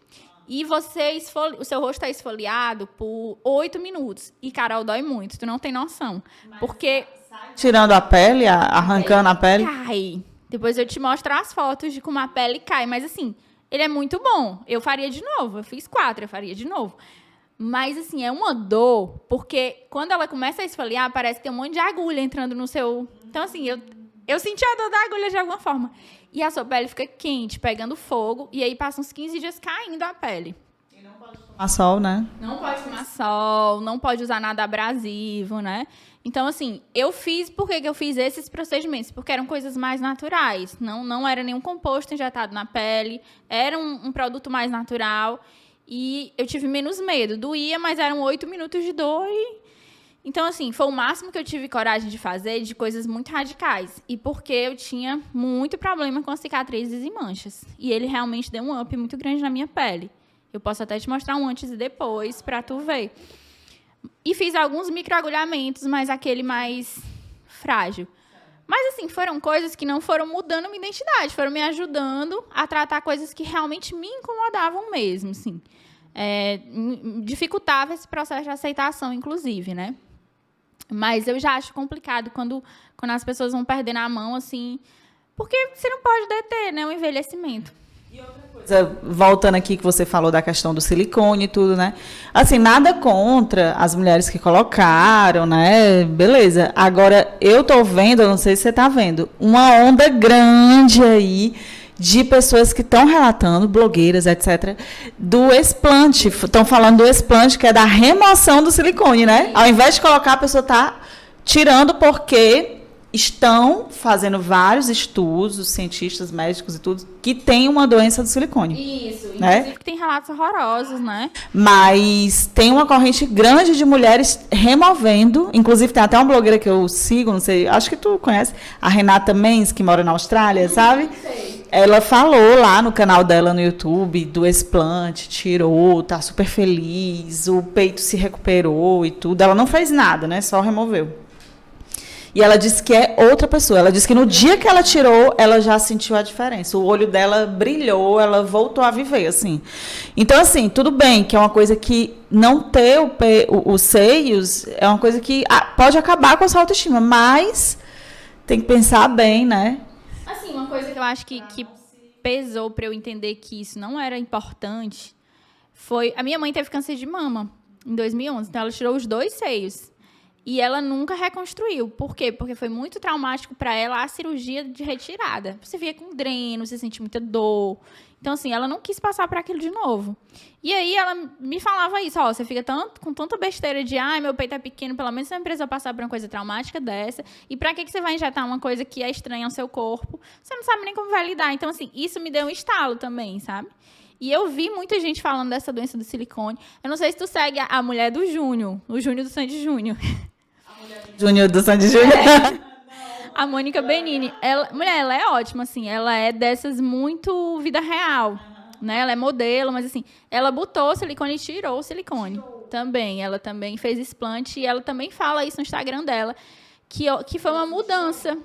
e o seu rosto está esfoliado por 8 minutos. E, Carol, dói muito, tu não tem noção. Porque... Tirando a pele, arrancando a pele? Cai. Depois eu te mostro as fotos de como a pele cai. Mas, assim, ele é muito bom. Eu faria de novo. Eu fiz 4, eu faria de novo. Mas, assim, é uma dor. Porque quando ela começa a esfoliar, parece que tem um monte de agulha entrando no seu... Então, assim, eu senti a dor da agulha de alguma forma. E a sua pele fica quente, pegando fogo, e aí passa uns 15 dias caindo a pele. E não pode tomar sol, né? Não pode tomar sol, não pode usar nada abrasivo, né? Então, assim, por que eu fiz esses procedimentos? Porque eram coisas mais naturais, não era nenhum composto injetado na pele, era um produto mais natural, e eu tive menos medo. Doía, mas eram 8 minutos de dor Então, assim, foi o máximo que eu tive coragem de fazer de coisas muito radicais. E porque eu tinha muito problema com cicatrizes e manchas. E ele realmente deu um up muito grande na minha pele. Eu posso até te mostrar um antes e depois para tu ver. E fiz alguns microagulhamentos, mas aquele mais frágil. Mas, assim, foram coisas que não foram mudando minha identidade. Foram me ajudando a tratar coisas que realmente me incomodavam mesmo, assim. Dificultava esse processo de aceitação, inclusive, né? Mas eu já acho complicado quando as pessoas vão perdendo a mão, assim, porque você não pode deter, né, o envelhecimento. E outra coisa, voltando aqui que você falou da questão do silicone e tudo, né? Assim, nada contra as mulheres que colocaram, né? Beleza. Agora, eu tô vendo, eu não sei se você tá vendo, uma onda grande aí de pessoas que estão relatando, blogueiras, etc., do explante. Estão falando do explante, que é da remoção do silicone, né? Ao invés de colocar, a pessoa está tirando porque estão fazendo vários estudos, os cientistas, médicos e tudo, que tem uma doença do silicone. Isso, né? Inclusive que tem relatos horrorosos, né? Mas tem uma corrente grande de mulheres removendo, inclusive tem até uma blogueira que eu sigo, não sei, acho que tu conhece, a Renata Menz, que mora na Austrália, sabe? Sei. Ela falou lá no canal dela no YouTube do explante, tirou, tá super feliz, o peito se recuperou e tudo. Ela não fez nada, né? Só removeu. E ela disse que é outra pessoa. Ela disse que no dia que ela tirou, ela já sentiu a diferença. O olho dela brilhou, ela voltou a viver, assim. Então, assim, tudo bem que é uma coisa que não ter os seios é uma coisa que pode acabar com a sua autoestima, mas tem que pensar bem, né? Assim, uma coisa que eu acho que pesou para eu entender que isso não era importante foi... A minha mãe teve câncer de mama em 2011, então ela tirou os 2 seios. E ela nunca reconstruiu. Por quê? Porque foi muito traumático para ela a cirurgia de retirada. Você via com dreno, você sentia muita dor. Então, assim, ela não quis passar por aquilo de novo. E aí ela me falava isso, ó, você fica com tanta besteira de, meu peito é pequeno, pelo menos você não precisa passar por uma coisa traumática dessa. E pra que você vai injetar uma coisa que é estranha ao seu corpo? Você não sabe nem como vai lidar. Então, assim, isso me deu um estalo também, sabe? E eu vi muita gente falando dessa doença do silicone. Eu não sei se tu segue a mulher do Júnior, o Júnior do Sandy Júnior. Júnior do Sandy Júnior. A Mônica Benini. Ela é ótima, assim. Ela é dessas muito vida real. Né? Ela é modelo, mas assim, ela botou o silicone e tirou o silicone. Também. Ela também fez explante e ela também fala isso no Instagram dela, que foi uma mudança.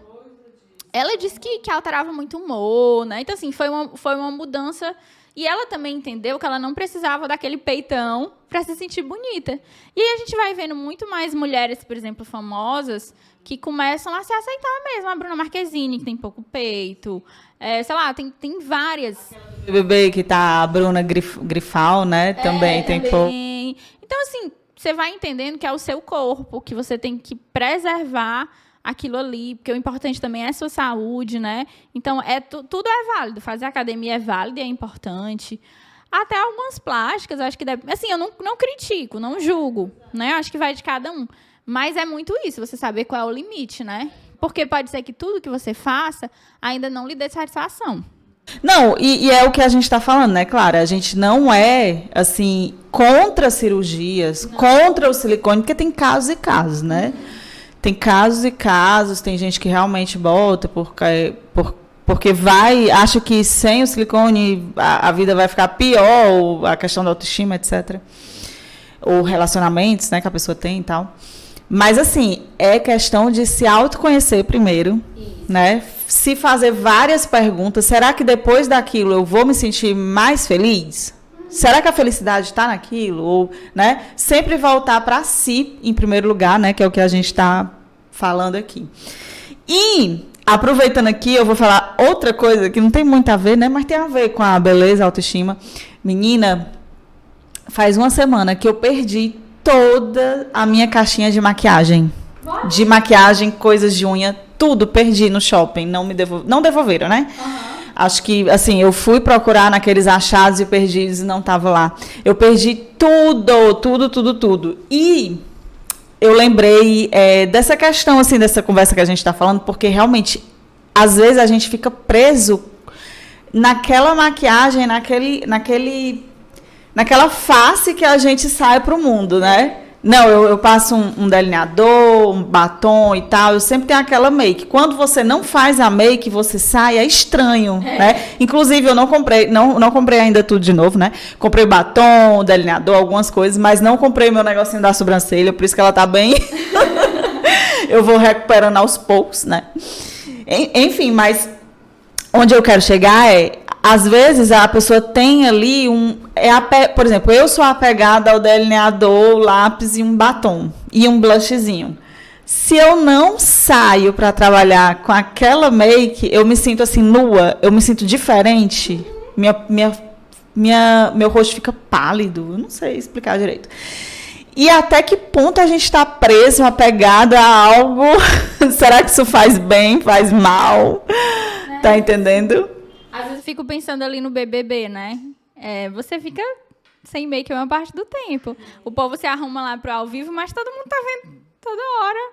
Ela disse que alterava muito o humor, né? Então, assim, foi uma mudança. E ela também entendeu que ela não precisava daquele peitão para se sentir bonita. E aí a gente vai vendo muito mais mulheres, por exemplo, famosas, que começam a se aceitar mesmo. A Bruna Marquezine, que tem pouco peito. Sei lá, tem várias. O bebê que tá a Bruna Grifal, né? Também tem pouco. Então, assim, você vai entendendo que é o seu corpo, que você tem que preservar aquilo ali, porque o importante também é a sua saúde, né? Então, tudo é válido. Fazer academia é válido e é importante. Até algumas plásticas, acho que deve... Assim, eu não critico, não julgo, né? Eu acho que vai de cada um. Mas é muito isso, você saber qual é o limite, né? Porque pode ser que tudo que você faça ainda não lhe dê satisfação. Não, e é o que a gente está falando, né, Clara? A gente não é, assim, contra cirurgias, contra o silicone, porque tem casos e casos, né? Tem casos e casos, tem gente que realmente bota porque acha que sem o silicone a vida vai ficar pior, a questão da autoestima, etc. Ou relacionamentos, né, que a pessoa tem e tal. Mas, assim, é questão de se autoconhecer primeiro, né? Se fazer várias perguntas. Será que depois daquilo eu vou me sentir mais feliz? Será que a felicidade está naquilo? Ou, né? Sempre voltar para si, em primeiro lugar, né? Que é o que a gente está falando aqui. E, aproveitando aqui, eu vou falar outra coisa que não tem muito a ver, né? Mas tem a ver com a beleza, a autoestima. Menina, faz uma semana que eu perdi toda a minha caixinha de maquiagem. De maquiagem, coisas de unha, tudo perdi no shopping, não devolveram, né? Acho que, assim, eu fui procurar naqueles achados e perdidos e não estava lá. Eu perdi tudo. E eu lembrei dessa questão, assim, dessa conversa que a gente está falando, porque realmente, às vezes a gente fica preso naquela maquiagem, naquela face que a gente sai para o mundo, né? Não, eu passo um delineador, um batom e tal, eu sempre tenho aquela make. Quando você não faz a make, você sai, é estranho, né? Inclusive, eu não comprei ainda tudo de novo, né? Comprei batom, delineador, algumas coisas, mas não comprei meu negocinho da sobrancelha, por isso que ela tá bem... Eu vou recuperando aos poucos, né? Enfim, mas onde eu quero chegar às vezes a pessoa tem ali por exemplo, eu sou apegada ao delineador, lápis e um batom e um blushzinho. Se eu não saio para trabalhar com aquela make, eu me sinto assim nua, eu me sinto diferente. Meu rosto fica pálido, eu não sei explicar direito. E até que ponto a gente está preso, apegado a algo? Será que isso faz bem, faz mal? Tá entendendo? Às vezes eu fico pensando ali no BBB, né? Você fica sem make a maior parte do tempo. O povo se arruma lá pro ao vivo, mas todo mundo tá vendo toda hora.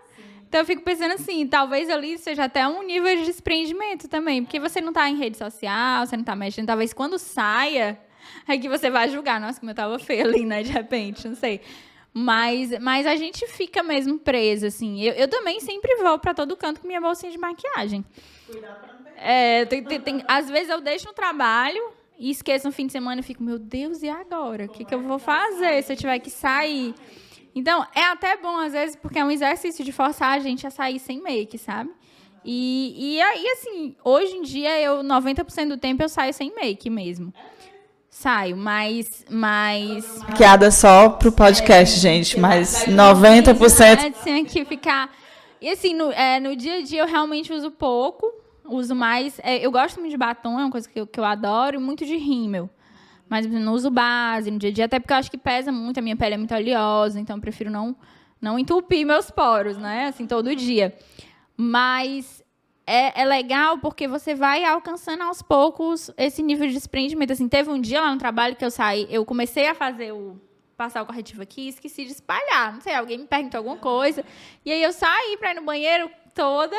Então eu fico pensando assim, talvez ali seja até um nível de desprendimento também, porque você não tá em rede social, você não tá mexendo, talvez quando saia, é que você vai julgar, nossa, como eu tava feia ali, né, de repente, não sei. Mas a gente fica mesmo preso, assim. Eu também sempre vou pra todo canto com minha bolsinha de maquiagem. Cuidado pra não perder. Às vezes eu deixo no trabalho e esqueço no fim de semana e fico, meu Deus, e agora? O que eu vou fazer se eu tiver que sair? Então, é até bom, às vezes, porque é um exercício de forçar a gente a sair sem make, sabe? E aí, assim, hoje em dia, 90% do tempo eu saio sem make mesmo. Saio, mas... Maquiada só pro podcast, gente, mas 90%... Tinha que ficar... E assim, no dia a dia eu realmente uso pouco, uso mais... eu gosto muito de batom, é uma coisa que eu adoro, e muito de rímel. Mas não uso base no dia a dia, até porque eu acho que pesa muito, a minha pele é muito oleosa, então eu prefiro não entupir meus poros, né? Assim, todo dia. Mas é legal porque você vai alcançando aos poucos esse nível de desprendimento. Assim, teve um dia lá no trabalho que eu comecei a passar o corretivo aqui e esqueci de espalhar. Não sei, alguém me perguntou alguma coisa. E aí eu saí para ir no banheiro toda,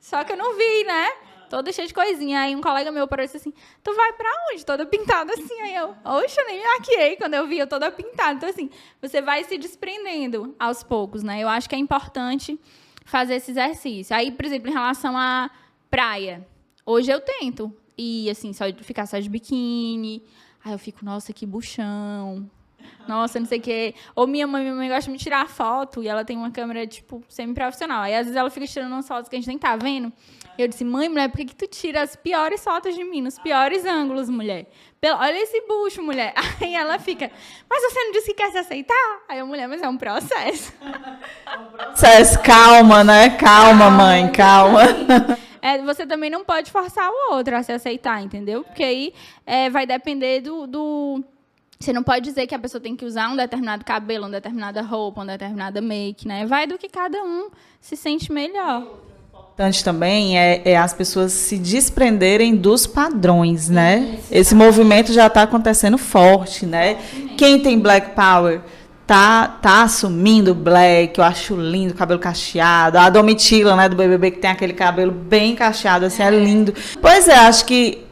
só que eu não vi, né? Toda cheia de coisinha. Aí um colega meu parou e disse assim, tu vai pra onde? Toda pintada assim. Aí eu, oxe, eu nem me maquiei quando eu vi eu toda pintada. Então, assim, você vai se desprendendo aos poucos, né? Eu acho que é importante fazer esse exercício. Aí, por exemplo, em relação à praia. Hoje eu tento ir, assim, ficar só de biquíni. Aí eu fico, nossa, que buchão. Nossa, não sei o quê. Ou minha mãe gosta de me tirar foto e ela tem uma câmera, tipo, semi-profissional. Aí, às vezes, ela fica tirando umas fotos que a gente nem tá vendo. E eu disse, mãe, mulher, por que tu tira as piores fotos de mim, nos piores ângulos, mulher? Olha esse bucho, mulher. Aí ela fica, mas você não disse que quer se aceitar? Aí a mulher, mas é um processo. Processo, calma, né? Calma, mãe, calma. Você também não pode forçar o outro a se aceitar, entendeu? Porque aí vai depender do... Você não pode dizer que a pessoa tem que usar um determinado cabelo, uma determinada roupa, uma determinada make, né? Vai do que cada um se sente melhor. Importante também é as pessoas se desprenderem dos padrões, né? Esse movimento já está acontecendo forte, né? Quem tem Black Power tá assumindo Black, eu acho lindo, cabelo cacheado. A Domitila, né, do BBB, que tem aquele cabelo bem cacheado, assim, é lindo. Pois é,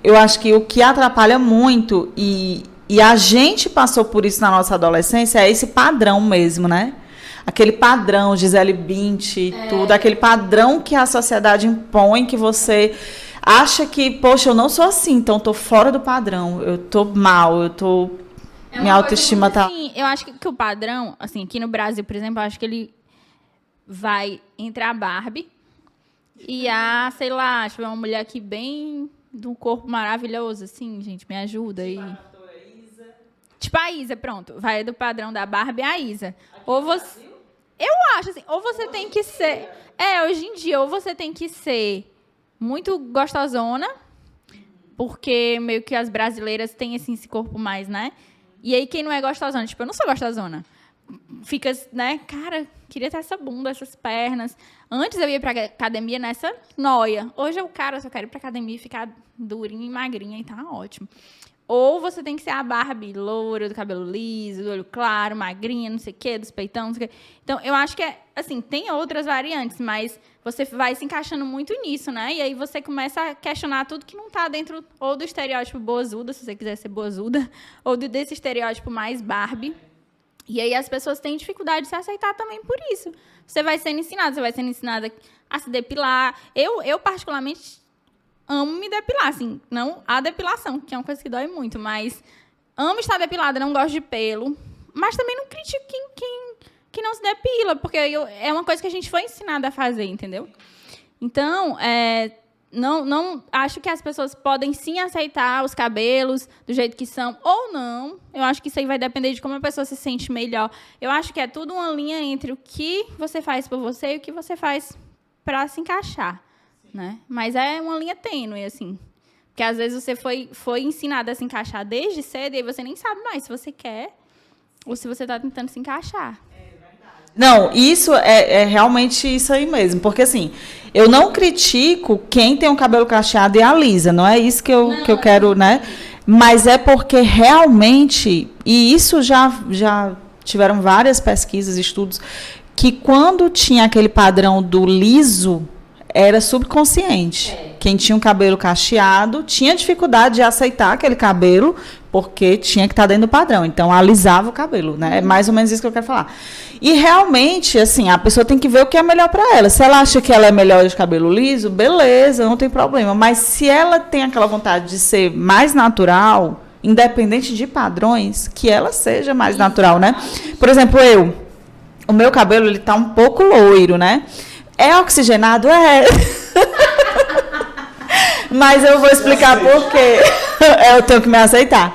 eu acho que o que atrapalha muito, e a gente passou por isso na nossa adolescência, é esse padrão mesmo, né? Aquele padrão, Gisele Bündchen, tudo, aquele padrão que a sociedade impõe, que você acha que, poxa, eu não sou assim, então estou fora do padrão, eu estou mal, minha autoestima tá... Assim, eu acho que o padrão, assim, aqui no Brasil, por exemplo, eu acho que ele vai entre a Barbie e sei lá, deixa eu ver uma mulher aqui bem, de um corpo maravilhoso, assim, gente, me ajuda aí. Tipo a Isa, pronto, vai do padrão da Barbie à Isa. Ou você... Eu acho, assim, ou você tem que ser... hoje em dia, ou você tem que ser muito gostosona, porque meio que as brasileiras têm, assim, esse corpo mais, né? E aí, quem não é gostosona? Tipo, eu não sou gostosona. fica, né? Cara, queria ter essa bunda, essas pernas. Antes eu ia pra academia nessa noia. Hoje eu, cara, só quero ir pra academia e ficar durinha e magrinha e tá ótimo. Ou você tem que ser a Barbie, loura, do cabelo liso, do olho claro, magrinha, não sei o quê, dos peitão, não sei o quê. Então, eu acho que, assim, tem outras variantes, mas você vai se encaixando muito nisso, né? E aí você começa a questionar tudo que não tá dentro ou do estereótipo boazuda, se você quiser ser boazuda, ou desse estereótipo mais Barbie. E aí as pessoas têm dificuldade de se aceitar também por isso. Você vai sendo ensinada a se depilar. Eu particularmente, amo me depilar, assim, não a depilação, que é uma coisa que dói muito, mas amo estar depilada, não gosto de pelo, mas também não critico quem não se depila, porque é uma coisa que a gente foi ensinada a fazer, entendeu? Então, não acho que as pessoas podem sim aceitar os cabelos do jeito que são, ou não. Eu acho que isso aí vai depender de como a pessoa se sente melhor. Eu acho que é tudo uma linha entre o que você faz por você e o que você faz para se encaixar. Né? Mas é uma linha tênue, assim. Porque às vezes você foi ensinado a se encaixar desde cedo e aí você nem sabe mais se você quer ou se você está tentando se encaixar. Não, isso é realmente isso aí mesmo. Porque, assim, eu não critico quem tem o cabelo cacheado e alisa. Não é isso que eu quero, né? Mas é porque realmente, e isso já tiveram várias pesquisas, estudos, que quando tinha aquele padrão do liso, era subconsciente. Quem tinha um cabelo cacheado tinha dificuldade de aceitar aquele cabelo, porque tinha que estar dentro do padrão. Então, alisava o cabelo, né? É mais ou menos isso que eu quero falar. E, realmente, assim, a pessoa tem que ver o que é melhor para ela. Se ela acha que ela é melhor de cabelo liso, beleza, não tem problema. Mas se ela tem aquela vontade de ser mais natural, independente de padrões, que ela seja mais natural, né? Por exemplo, o meu cabelo, ele tá um pouco loiro, né? É oxigenado? É. Mas eu vou explicar por quê. Eu tenho que me aceitar.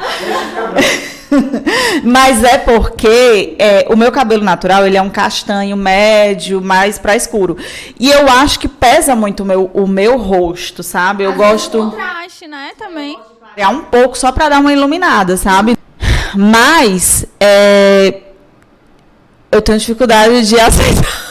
Mas é porque o meu cabelo natural, ele é um castanho médio, mais para escuro. E eu acho que pesa muito o meu rosto, sabe? Eu gosto... contraste, né, também. É um pouco, só para dar uma iluminada, sabe? Mas eu tenho dificuldade de aceitar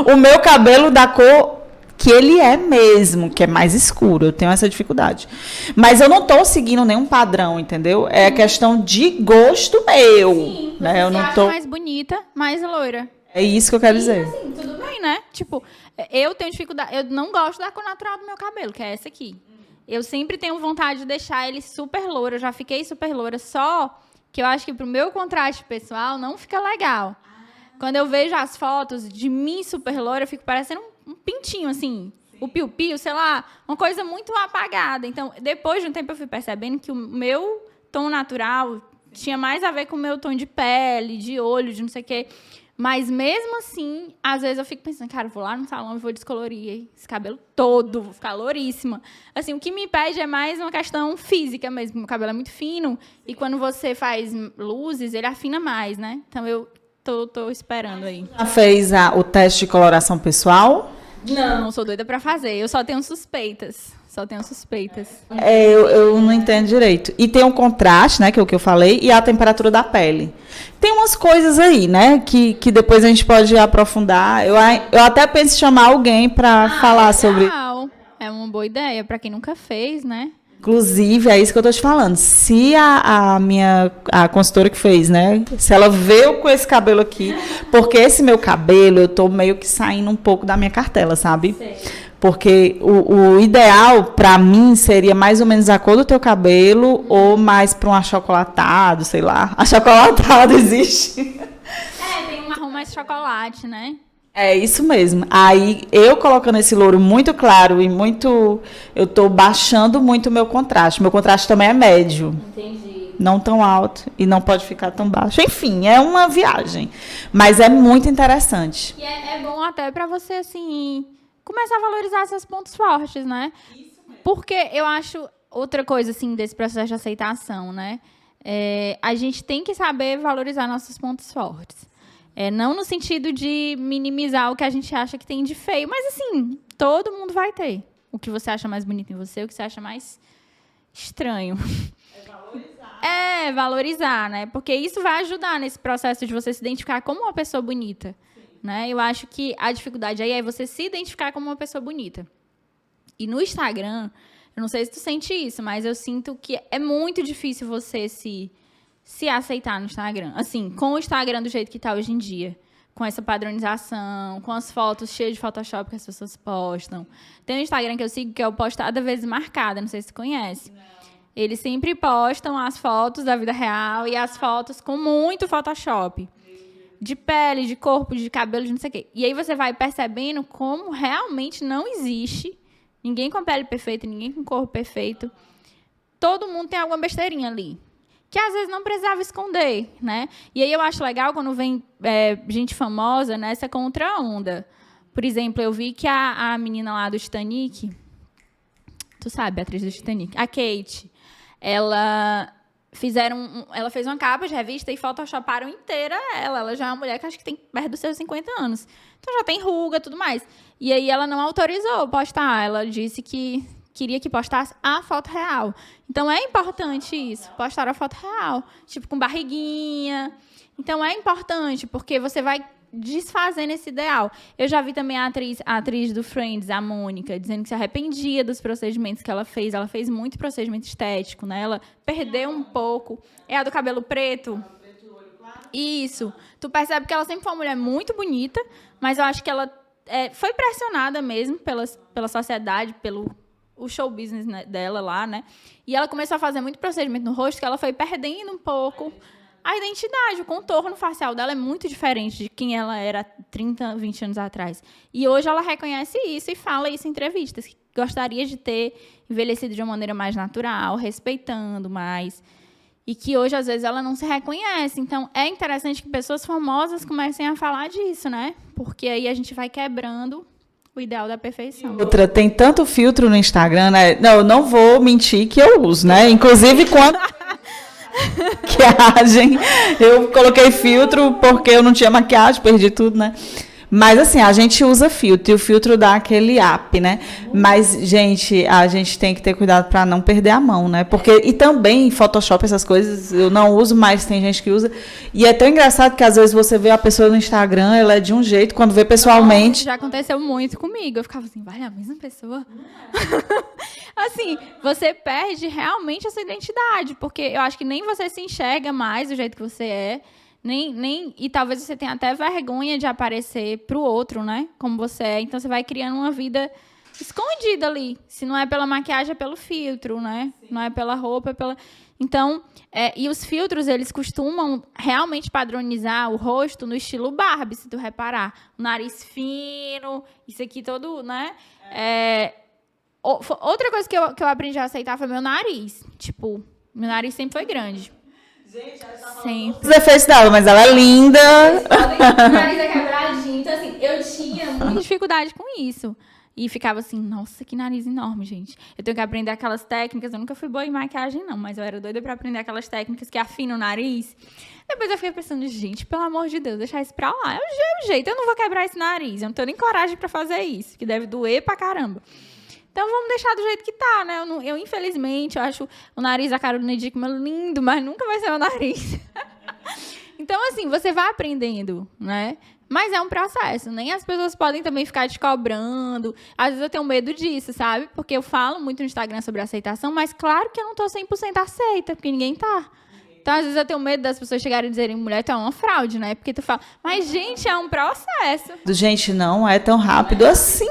o meu cabelo da cor que ele é mesmo, que é mais escuro. Eu tenho essa dificuldade. Mas eu não estou seguindo nenhum padrão, entendeu? É questão de gosto meu. Sim, né? Eu você não tô... mais bonita, mais loira. É isso que eu quero dizer. Assim, tudo bem, né? Tipo, eu tenho dificuldade... Eu não gosto da cor natural do meu cabelo, que é essa aqui. Eu sempre tenho vontade de deixar ele super louro. Eu já fiquei super loura, só que eu acho que pro meu contraste pessoal não fica legal. Quando eu vejo as fotos de mim super loura, eu fico parecendo um pintinho, assim. Sim. O piu-piu, sei lá, uma coisa muito apagada. Então, depois de um tempo, eu fui percebendo que o meu tom natural tinha mais a ver com o meu tom de pele, de olho, de não sei o quê. Mas, mesmo assim, às vezes eu fico pensando, cara, vou lá no salão e vou descolorir esse cabelo todo, vou ficar louríssima. Assim, o que me impede é mais uma questão física mesmo. Meu cabelo é muito fino e quando você faz luzes, ele afina mais, né? Então, eu tô esperando aí. Já fez o teste de coloração pessoal? Não sou doida pra fazer. Eu só tenho suspeitas. Eu não entendo direito. E tem um contraste, né, que é o que eu falei, e a temperatura da pele. Tem umas coisas aí, né, que depois a gente pode aprofundar. Eu até penso em chamar alguém para falar sobre... É uma boa ideia para quem nunca fez, né? Inclusive, é isso que eu tô te falando. Se a consultora que fez, né? Se ela veio com esse cabelo aqui, porque esse meu cabelo, eu tô meio que saindo um pouco da minha cartela, sabe? Sim. Porque o ideal, para mim, seria mais ou menos a cor do teu cabelo ou mais para um achocolatado, sei lá. Achocolatado existe. Tem um marrom mais chocolate, né? É isso mesmo. Aí, eu colocando esse louro muito claro e muito... Eu tô baixando muito o meu contraste. Meu contraste também é médio. Entendi. Não tão alto e não pode ficar tão baixo. Enfim, é uma viagem. Mas é muito interessante. E é bom até para você, assim, começar a valorizar seus pontos fortes, né? Isso mesmo. Porque eu acho outra coisa, assim, desse processo de aceitação, né? A gente tem que saber valorizar nossos pontos fortes. Não no sentido de minimizar o que a gente acha que tem de feio, mas assim, todo mundo vai ter. O que você acha mais bonito em você, o que você acha mais estranho. É valorizar valorizar, né? Porque isso vai ajudar nesse processo de você se identificar como uma pessoa bonita, né? Eu acho que a dificuldade aí é você se identificar como uma pessoa bonita. E no Instagram, eu não sei se tu sente isso, mas eu sinto que é muito difícil você se aceitar no Instagram. Assim, com o Instagram do jeito que tá hoje em dia. Com essa padronização, com as fotos cheias de Photoshop que as pessoas postam. Tem um Instagram que eu sigo que é o Postada Vezes Marcada, não sei se tu conhece. Não. Eles sempre postam as fotos da vida real e as fotos com muito Photoshop. De pele, de corpo, de cabelo, de não sei o quê. E aí você vai percebendo como realmente não existe ninguém com a pele perfeita, ninguém com o corpo perfeito. Todo mundo tem alguma besteirinha ali. Que às vezes não precisava esconder, né? E aí eu acho legal quando vem gente famosa nessa contra-onda. Por exemplo, eu vi que a menina lá do Titanic, tu sabe, a atriz do Titanic, a Kate, ela fez uma capa de revista e photoshoparam inteira ela. Ela já é uma mulher que acho que tem perto dos seus 50 anos. Então já tem ruga e tudo mais. E aí ela não autorizou postar. Ela disse que queria que postasse a foto real. Então, é importante isso, postar a foto real. Tipo, com barriguinha. Então, é importante, porque você vai desfazendo esse ideal. Eu já vi também a atriz do Friends, a Mônica, dizendo que se arrependia dos procedimentos que ela fez. Ela fez muito procedimento estético, né? Ela perdeu um pouco. É a do cabelo preto? Isso. Tu percebe que ela sempre foi uma mulher muito bonita, mas eu acho que ela foi pressionada mesmo pela sociedade, pelo o show business, né, dela lá, né? E ela começou a fazer muito procedimento no rosto que ela foi perdendo um pouco a identidade, o contorno facial dela é muito diferente de quem ela era 30, 20 anos atrás. E hoje ela reconhece isso e fala isso em entrevistas, que gostaria de ter envelhecido de uma maneira mais natural, respeitando mais, e que hoje, às vezes, ela não se reconhece. Então, é interessante que pessoas famosas comecem a falar disso, né? Porque aí a gente vai quebrando o ideal da perfeição. Outra, tem tanto filtro no Instagram, né? Não, eu não vou mentir que eu uso, né? Inclusive, quando maquiagem, eu coloquei filtro porque eu não tinha maquiagem, perdi tudo, né? Mas, assim, a gente usa filtro, e o filtro dá aquele up, né? Mas, gente, a gente tem que ter cuidado para não perder a mão, né? Porque, e também, Photoshop, essas coisas, eu não uso, mas tem gente que usa. E é tão engraçado que, às vezes, você vê a pessoa no Instagram, ela é de um jeito, quando vê pessoalmente... Nossa, já aconteceu muito comigo. Eu ficava assim, vale a mesma pessoa? Assim, você perde realmente essa identidade, porque eu acho que nem você se enxerga mais do jeito que você é, e talvez você tenha até vergonha de aparecer pro outro, né? Como você é. Então, você vai criando uma vida escondida ali. Se não é pela maquiagem, é pelo filtro, né? Sim. Não é pela roupa, é pela... Então, e os filtros, eles costumam realmente padronizar o rosto no estilo Barbie, se tu reparar. O nariz fino, isso aqui todo, né? Outra coisa que eu aprendi a aceitar foi meu nariz. Tipo, meu nariz sempre foi grande. Gente, ela tá falando os efeitos dela, mas ela é linda. O nariz é quebradinho. Então, assim, eu tinha muita dificuldade com isso. E ficava assim, nossa, que nariz enorme, gente. Eu tenho que aprender aquelas técnicas. Eu nunca fui boa em maquiagem, não. Mas eu era doida pra aprender aquelas técnicas que afinam o nariz. Depois eu fiquei pensando, gente, pelo amor de Deus, deixar isso pra lá. É o jeito, eu não vou quebrar esse nariz. Eu não tenho nem coragem pra fazer isso. Que deve doer pra caramba. Então, vamos deixar do jeito que tá, né? Eu infelizmente, eu acho o nariz da Carolina Dickmann lindo, mas nunca vai ser meu nariz. Então, assim, você vai aprendendo, né? Mas é um processo. Nem as pessoas podem também ficar te cobrando. Às vezes eu tenho medo disso, sabe? Porque eu falo muito no Instagram sobre aceitação, mas claro que eu não tô 100% aceita, porque ninguém tá. Então, às vezes, eu tenho medo das pessoas chegarem e dizerem, mulher, tu é uma fraude, né? Porque tu fala, mas, gente, é um processo. Gente, não é tão rápido assim.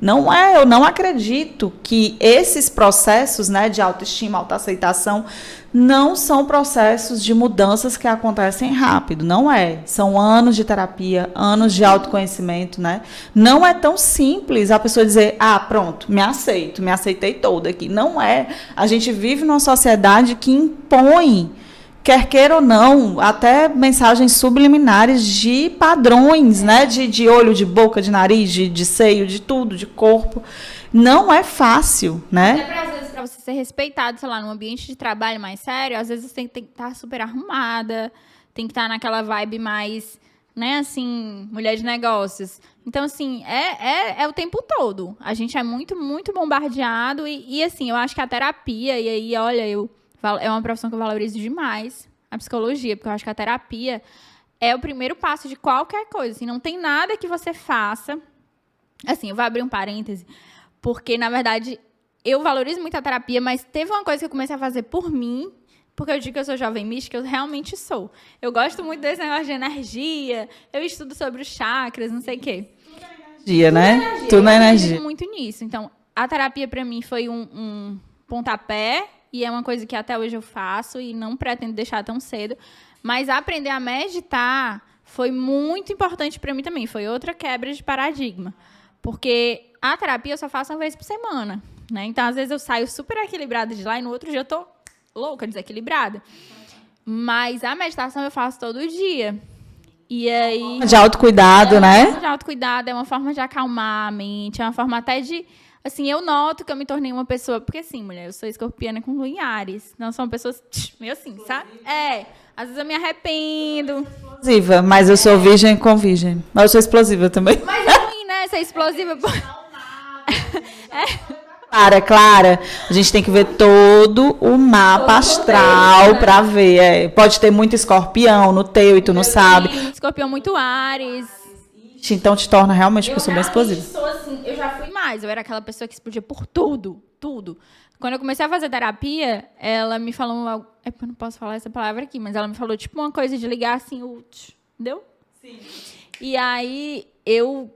Não é. Eu não acredito que esses processos, né, de autoestima, autoaceitação, não são processos de mudanças que acontecem rápido. Não é. São anos de terapia, anos de autoconhecimento, né? Não é tão simples a pessoa dizer, pronto, me aceito, me aceitei toda aqui. Não é. A gente vive numa sociedade que impõe, quer queira ou não, até mensagens subliminares de padrões, né? De olho, de boca, de nariz, de seio, de tudo, de corpo. Não é fácil, né? Até às vezes, para você ser respeitado, sei lá, num ambiente de trabalho mais sério, às vezes você tem que estar super arrumada, tem que estar naquela vibe mais, né, assim, mulher de negócios. Então, assim, é o tempo todo. A gente é muito, muito bombardeado e assim, eu acho que a terapia, e aí, olha, eu É uma profissão que eu valorizo demais, a psicologia, porque eu acho que a terapia é o primeiro passo de qualquer coisa. Assim, não tem nada que você faça. Assim, eu vou abrir um parêntese, porque, na verdade, eu valorizo muito a terapia, mas teve uma coisa que eu comecei a fazer por mim, porque eu digo que eu sou jovem mística, eu realmente sou. Eu gosto muito desse negócio de energia, eu estudo sobre os chakras, não sei o quê. Dia, né? Tudo na Eu energia. acredito muito nisso. Então, a terapia, para mim, foi um pontapé, e é uma coisa que até hoje eu faço e não pretendo deixar tão cedo. Mas aprender a meditar foi muito importante para mim também. Foi outra quebra de paradigma. Porque a terapia eu só faço uma vez por semana, né? Então, às vezes, eu saio super equilibrada de lá e no outro dia eu tô louca, desequilibrada. Mas a meditação eu faço todo dia. E aí... De autocuidado, né? De autocuidado, é uma forma de acalmar a mente, é uma forma até de... Assim, eu noto que eu me tornei uma pessoa... Porque, assim, mulher, eu sou escorpiana com lua em Áries. Não sou uma pessoa meio assim, sabe? Às vezes eu me arrependo. Explosiva, mas eu sou virgem com virgem. Mas eu sou explosiva também. Mas é ruim, né? Ser explosiva. Clara, a gente tem que ver todo o mapa astral pra ver. Pode ter muito escorpião no teu e tu não sabe. Escorpião muito Áries. Então te torna realmente uma pessoa bem explosiva. Sou assim, eu já fui mais. Eu era aquela pessoa que explodia por tudo. Quando eu comecei a fazer terapia, ela me falou algo... eu não posso falar essa palavra aqui, mas ela me falou tipo uma coisa de ligar assim o... Entendeu? Sim. E aí eu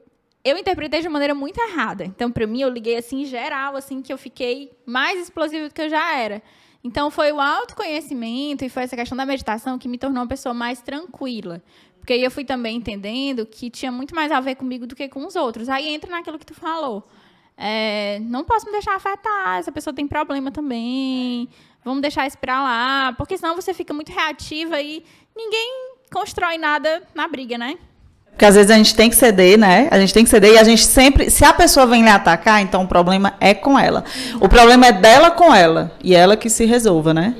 interpretei de uma maneira muito errada. Então, para mim, eu liguei assim, em geral, assim, que eu fiquei mais explosiva do que eu já era. Então, foi o autoconhecimento e foi essa questão da meditação que me tornou uma pessoa mais tranquila. Porque aí eu fui também entendendo que tinha muito mais a ver comigo do que com os outros. Aí entra naquilo que tu falou. Não posso me deixar afetar, essa pessoa tem problema também. Vamos deixar isso pra lá. Porque senão você fica muito reativa e ninguém constrói nada na briga, né? Porque às vezes a gente tem que ceder, né? A gente tem que ceder e a gente sempre... Se a pessoa vem lhe atacar, então o problema é com ela. O problema é dela com ela. E ela que se resolva, né?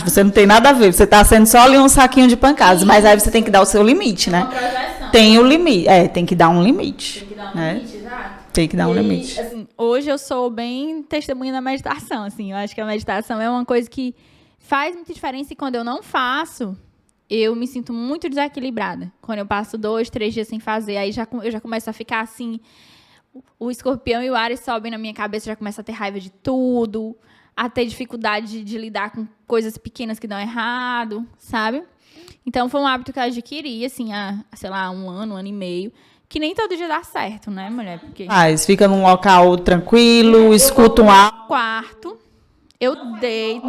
Você não tem nada a ver. Você tá sendo só ali um saquinho de pancadas. Mas aí você tem que dar o seu limite, né? Tem o limite. Tem que dar um limite. Tem que dar um limite, exato. Tem que dar um limite. Assim, hoje eu sou bem testemunha da meditação, assim. Eu acho que a meditação é uma coisa que faz muita diferença e quando eu não faço... eu me sinto muito desequilibrada. Quando eu passo 2, 3 dias sem fazer, aí eu já começo a ficar assim... O escorpião e o Áries sobem na minha cabeça, já começo a ter raiva de tudo, a ter dificuldade de lidar com coisas pequenas que dão errado, sabe? Então, foi um hábito que eu adquiri, assim, há, sei lá, um ano e meio, que nem todo dia dá certo, né, mulher? Porque... Mas fica num local tranquilo, escuta um ar... quarto, eu deito...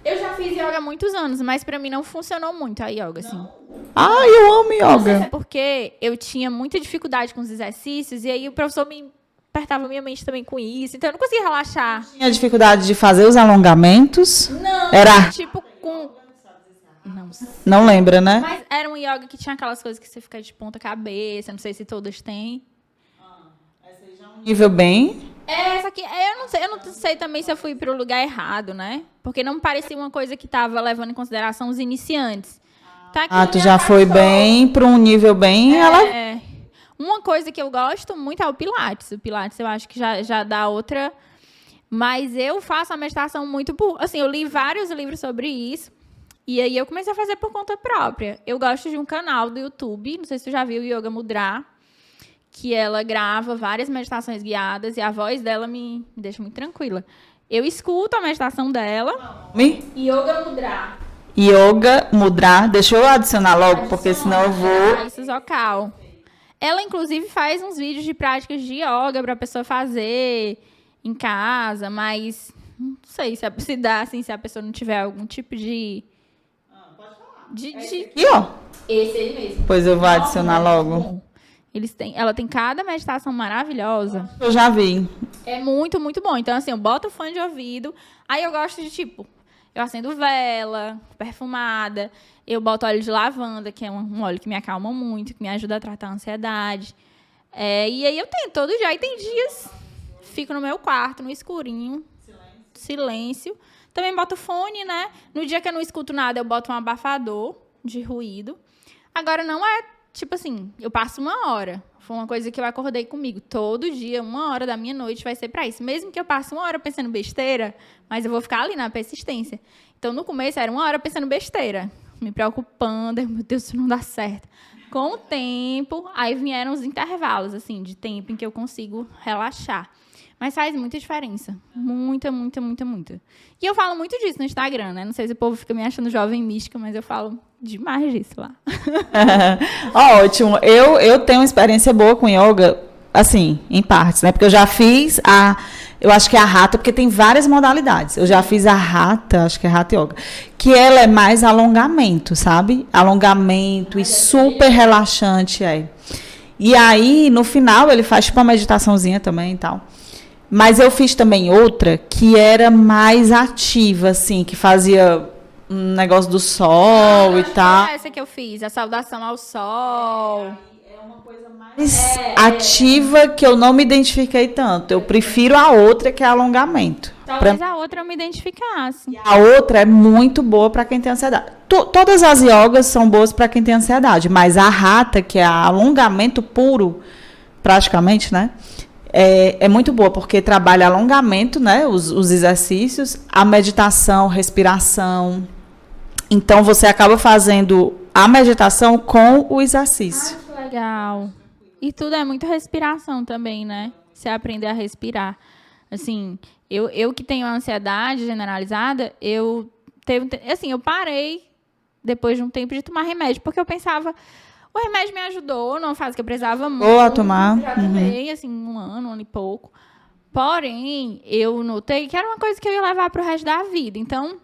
Eu já fiz yoga há muitos anos, mas pra mim não funcionou muito a yoga, assim. Eu amo yoga. Porque eu tinha muita dificuldade com os exercícios, e aí o professor me apertava minha mente também com isso, então eu não conseguia relaxar. Tinha dificuldade de fazer os alongamentos? Não, era tipo com... Não lembra, né? Mas era um yoga que tinha aquelas coisas que você fica de ponta cabeça, não sei se todas têm. Essa aí já é um nível bem... Essa aqui, eu não sei também se eu fui para o lugar errado, né? Porque não me parecia uma coisa que estava levando em consideração os iniciantes. Tá tu já foi bem para um nível bem... Uma coisa que eu gosto muito é o Pilates. O Pilates eu acho que já dá outra... Mas eu faço a meditação muito por... Assim, eu li vários livros sobre isso. E aí eu comecei a fazer por conta própria. Eu gosto de um canal do YouTube, não sei se tu já viu, Yoga Mudra, que ela grava várias meditações guiadas e a voz dela me deixa muito tranquila. Eu escuto a meditação dela. Yoga Mudra. Yoga Mudra. Deixa eu adicionar logo, porque senão eu vou... Isso, Zocal. Ela, inclusive, faz uns vídeos de práticas de yoga para a pessoa fazer em casa, mas não sei se dá, assim, se a pessoa não tiver algum tipo de... Aqui, ó. Esse aí mesmo. Pois eu vou adicionar logo. Ela tem cada meditação maravilhosa. Eu já vi. É muito, muito bom. Então, assim, eu boto o fone de ouvido. Aí eu gosto de, tipo, eu acendo vela, perfumada. Eu boto óleo de lavanda, que é um óleo que me acalma muito, que me ajuda a tratar a ansiedade. E aí eu tento todo dia. Aí tem dias, fico no meu quarto, no escurinho. Silêncio. Também boto fone, né? No dia que eu não escuto nada, eu boto um abafador de ruído. Agora, não é tipo assim, eu passo 1 hora. Foi uma coisa que eu acordei comigo. Todo dia, 1 hora da minha noite vai ser para isso. Mesmo que eu passe 1 hora pensando besteira, mas eu vou ficar ali na persistência. Então, no começo, era 1 hora pensando besteira, me preocupando, meu Deus, isso não dá certo. Com o tempo, aí vieram os intervalos, assim, de tempo em que eu consigo relaxar. Mas faz muita diferença. Muita, muita, muita, muita. E eu falo muito disso no Instagram, né? Não sei se o povo fica me achando jovem mística, mas eu falo demais disso lá. Ótimo. Eu tenho uma experiência boa com yoga, assim, em partes, né? Porque eu já fiz eu acho que é a Hatha, porque tem várias modalidades. Eu já fiz a Hatha, acho que é Hatha Yoga, que ela é mais alongamento, sabe? Alongamento e super relaxante, E aí, no final, ele faz tipo uma meditaçãozinha também e tal. Mas eu fiz também outra que era mais ativa, assim, que fazia um negócio do sol e tal. Essa que eu fiz, a saudação ao sol. É uma coisa mais ativa que eu não me identifiquei tanto. Eu prefiro a outra, que é alongamento. Talvez a outra eu me identificasse. A outra é muito boa para quem tem ansiedade. Todas as yogas são boas para quem tem ansiedade, mas a Hatha, que é alongamento puro, praticamente, né? É muito boa, porque trabalha alongamento, né? Os exercícios, a meditação, respiração. Então, você acaba fazendo a meditação com o exercício. Que legal. E tudo é muito respiração também, né? Você aprender a respirar. Assim, eu que tenho ansiedade generalizada, eu parei, depois de um tempo, de tomar remédio, porque eu pensava... O remédio me ajudou numa fase que eu precisava muito. Ou a tomar. Já tomei, assim, 1 ano e pouco. Porém, eu notei que era uma coisa que eu ia levar para o resto da vida. Então,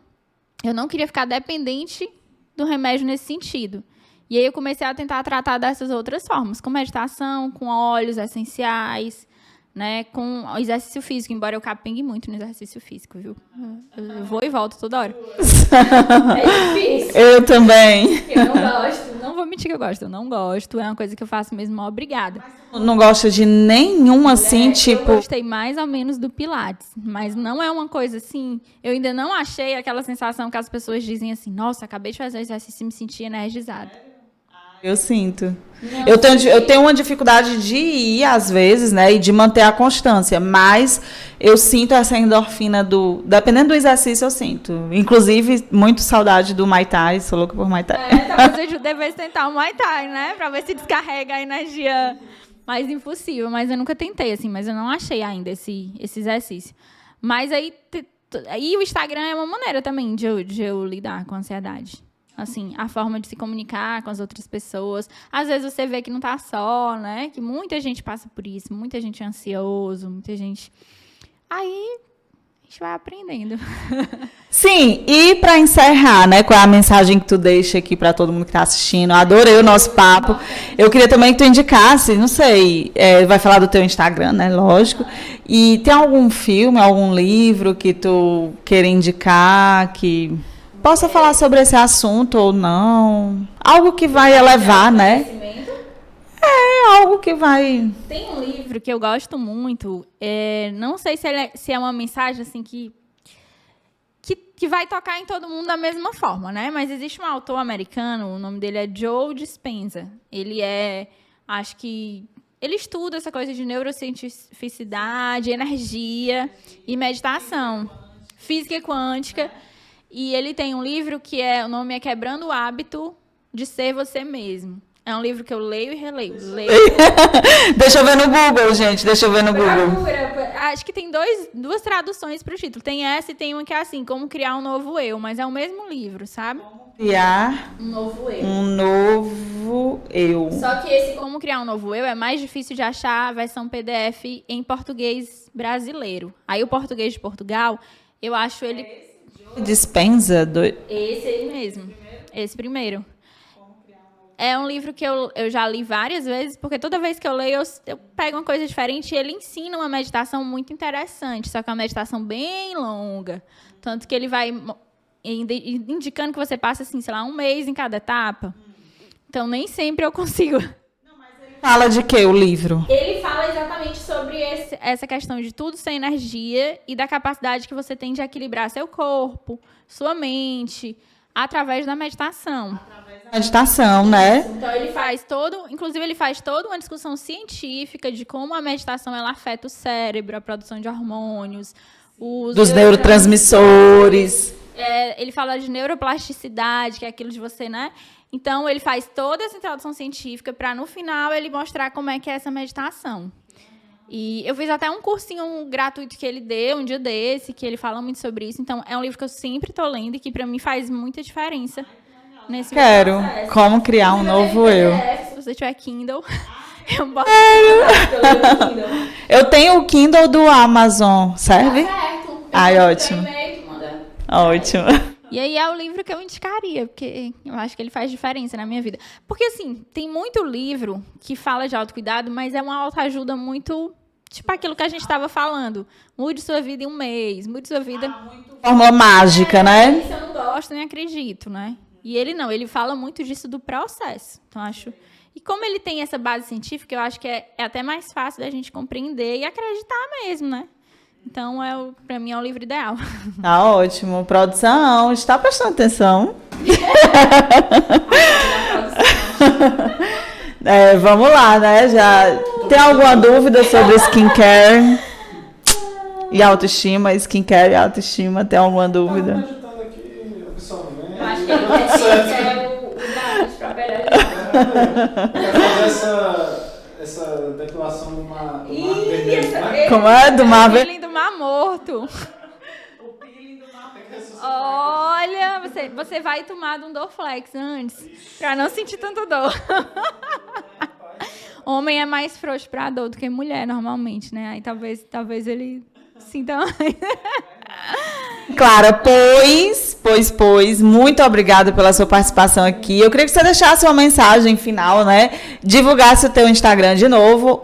eu não queria ficar dependente do remédio nesse sentido. E aí eu comecei a tentar tratar dessas outras formas, com meditação, com óleos essenciais, né, com exercício físico, embora eu capengue muito no exercício físico, viu? Eu vou e volto toda hora. É difícil. Eu também. Eu não gosto. Não vou mentir que eu gosto. Eu não gosto. É uma coisa que eu faço mesmo, obrigada. Não gosta de nenhum, assim, tipo... Eu gostei mais ou menos do Pilates, mas não é uma coisa assim... Eu ainda não achei aquela sensação que as pessoas dizem assim, nossa, acabei de fazer o exercício e me senti energizada. Eu sinto. Eu tenho uma dificuldade de ir, às vezes, né? E de manter a constância. Mas eu sinto essa endorfina dependendo do exercício, eu sinto. Inclusive, muito saudade do Muay Thai. Sou louca por Muay Thai. Talvez eu devesse tentar o Muay Thai, né? Pra ver se descarrega a energia mais impossível. Mas eu nunca tentei, assim. Mas eu não achei ainda esse exercício. Mas aí o Instagram é uma maneira também de eu lidar com a ansiedade. Assim, a forma de se comunicar com as outras pessoas. Às vezes você vê que não está só, né? Que muita gente passa por isso, muita gente é ansioso, muita gente... Aí, a gente vai aprendendo. Sim, e para encerrar, né? Qual é a mensagem que tu deixa aqui para todo mundo que está assistindo? Adorei o nosso papo. Eu queria também que tu indicasse, não sei, vai falar do teu Instagram, né? Lógico. E tem algum filme, algum livro que tu queira indicar, que... possa falar sobre esse assunto ou não. Algo que vai elevar, né? Algo que vai... Tem um livro que eu gosto muito. Não sei se é uma mensagem assim que vai tocar em todo mundo da mesma forma, né? Mas existe um autor americano, o nome dele é Joe Dispenza. Ele acho que... Ele estuda essa coisa de neurocientificidade, energia e meditação. Física quântica. E ele tem um livro que o nome é Quebrando o Hábito de Ser Você Mesmo. É um livro que eu leio e releio. Deixa eu ver no Google, gente. Deixa eu ver no Google. Acho que tem duas traduções para o título. Tem essa e tem uma que é assim, Como Criar um Novo Eu. Mas é o mesmo livro, sabe? Como criar um novo eu. Um novo eu. Só que esse Como Criar um Novo Eu é mais difícil de achar a versão PDF em português brasileiro. Aí o português de Portugal, eu acho ele... Dispenza? Esse aí mesmo. Esse primeiro. É um livro que eu já li várias vezes, porque toda vez que eu leio, eu pego uma coisa diferente e ele ensina uma meditação muito interessante, só que é uma meditação bem longa. Tanto que ele vai indicando que você passa, assim, sei lá, 1 mês em cada etapa. Então, nem sempre eu consigo... Fala de quê, o livro? Ele fala exatamente sobre essa questão de tudo sem energia e da capacidade que você tem de equilibrar seu corpo, sua mente, através da meditação. Através da Meditação, né? Então inclusive ele faz toda uma discussão científica de como a meditação ela afeta o cérebro, a produção de hormônios, dos neurotransmissores. Ele fala de neuroplasticidade, que é aquilo de você, né? Então ele faz toda essa introdução científica para no final ele mostrar como é que é essa meditação. E eu fiz até um cursinho gratuito que ele deu um dia desse, que ele fala muito sobre isso. Então é um livro que eu sempre tô lendo e que para mim faz muita diferença. Quero. Como criar um novo eu. Se você tiver Kindle, eu boto. Eu tenho o Kindle do Amazon, serve? Tá certo. Ai, ótimo. Ótimo. E aí é o livro que eu indicaria, porque eu acho que ele faz diferença na minha vida. Porque, assim, tem muito livro que fala de autocuidado, mas é uma autoajuda muito... Tipo aquilo que a gente estava falando. Mude sua vida em um mês, mude sua vida... Fórmula mágica, né? Isso eu não gosto nem acredito, né? E ele não, ele fala muito disso do processo. Então, acho... E como ele tem essa base científica, eu acho que é até mais fácil da gente compreender e acreditar mesmo, né? Então, para mim, é o livro ideal. Tá ótimo. Produção, está prestando atenção? Vamos lá, né? Já tem alguma dúvida sobre skincare e autoestima? Skincare e autoestima, tem alguma dúvida? Eu acho que ele quer o grátis para essa depilação do mar vermelho, né? Como é? Do mar vermelho? Peeling do mar morto. O peeling do mar vermelho. Olha, você vai tomar um Dorflex antes, para não sentir tanto dor. Homem é mais frouxo para dor do que mulher, normalmente, né? Aí talvez ele sinta mais. Clara, pois, muito obrigada pela sua participação aqui. Eu queria que você deixasse uma mensagem final, né? Divulgasse o teu Instagram de novo,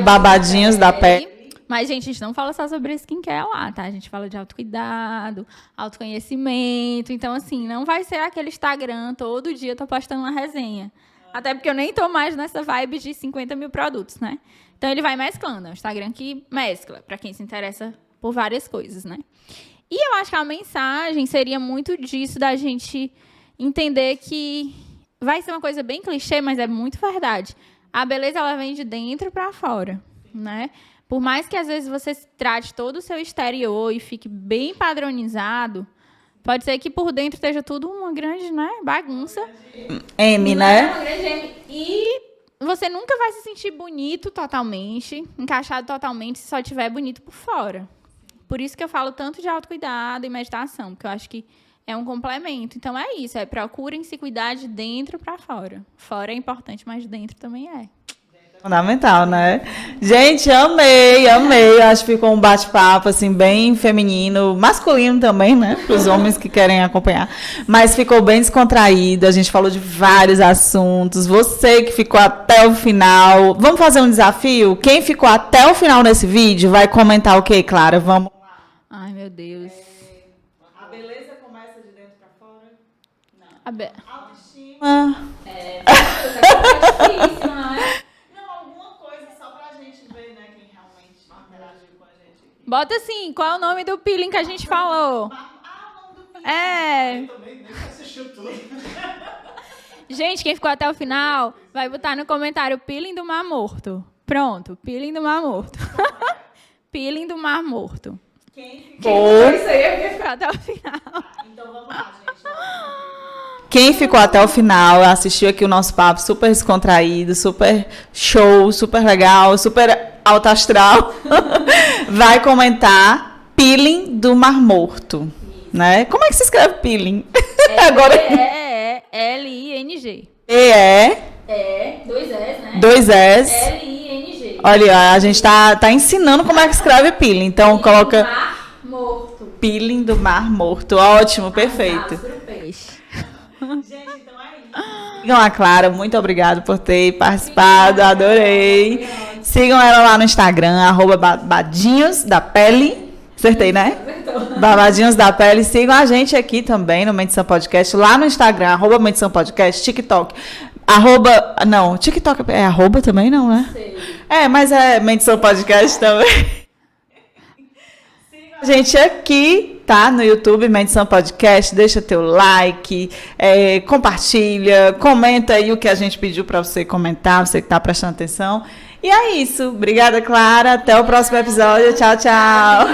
@babadinhosdapele. Mas, gente, a gente não fala só sobre skincare lá, tá? A gente fala de autocuidado, autoconhecimento. Então, assim, não vai ser aquele Instagram, todo dia eu tô postando uma resenha. Até porque eu nem tô mais nessa vibe de 50 mil produtos, né? Então, ele vai mesclando. É um Instagram que mescla, para quem se interessa por várias coisas, né? E eu acho que a mensagem seria muito disso, da gente entender que vai ser uma coisa bem clichê, mas é muito verdade. A beleza, ela vem de dentro para fora, né? Por mais que, às vezes, você trate todo o seu exterior e fique bem padronizado, pode ser que por dentro esteja tudo uma grande, né, bagunça. M, né? Uma grande M. E você nunca vai se sentir bonito totalmente, encaixado totalmente, se só estiver bonito por fora. Por isso que eu falo tanto de autocuidado e meditação, porque eu acho que é um complemento. Então, é isso. Procurem se cuidar de dentro para fora. Fora é importante, mas dentro também é. Fundamental, né? Gente, amei. Eu acho que ficou um bate-papo, assim, bem feminino, masculino também, né? Para os homens que querem acompanhar. Mas ficou bem descontraído, a gente falou de vários assuntos. Você que ficou até o final. Vamos fazer um desafio? Quem ficou até o final nesse vídeo vai comentar o quê, Clara? Vamos. Ai, meu Deus. A beleza começa de dentro para fora? Não. Autoestima. É difícil, não é? Bota assim, qual é o nome do peeling que a gente falou? Nem assistiu tudo. Gente, quem ficou até o final, vai botar no comentário peeling do mar morto. Pronto, peeling do mar morto. Peeling do mar morto. Quem ficou isso aí é quem ficou até o final. Então vamos lá, gente. Quem ficou até o final, assistiu aqui o nosso papo super descontraído, super show, super legal, super alto astral, vai comentar peeling do mar morto, né? Como é que se escreve peeling? Agora L-I-N-G. Dois S, né? Dois S. L-I-N-G. Olha, a gente tá ensinando como é que escreve peeling, então coloca Mar morto. peeling do mar morto. Ótimo, perfeito. Gente, então é isso. Sigam a Clara, muito obrigada por ter participado, adorei. Sigam ela lá no Instagram, @babadinhosdapele. Acertei, né? Babadinhos da Pele. Sigam a gente aqui também no Medição Podcast, lá no Instagram, @Medição Podcast, TikTok. Não, TikTok é arroba também, não, né? Sei. Mas é Medição Podcast também. Sigam a gente aqui tá? No YouTube, Medição Podcast, deixa teu like, compartilha, comenta aí o que a gente pediu para você comentar, você que tá prestando atenção. E é isso. Obrigada, Clara. Até o próximo episódio. Tchau, tchau.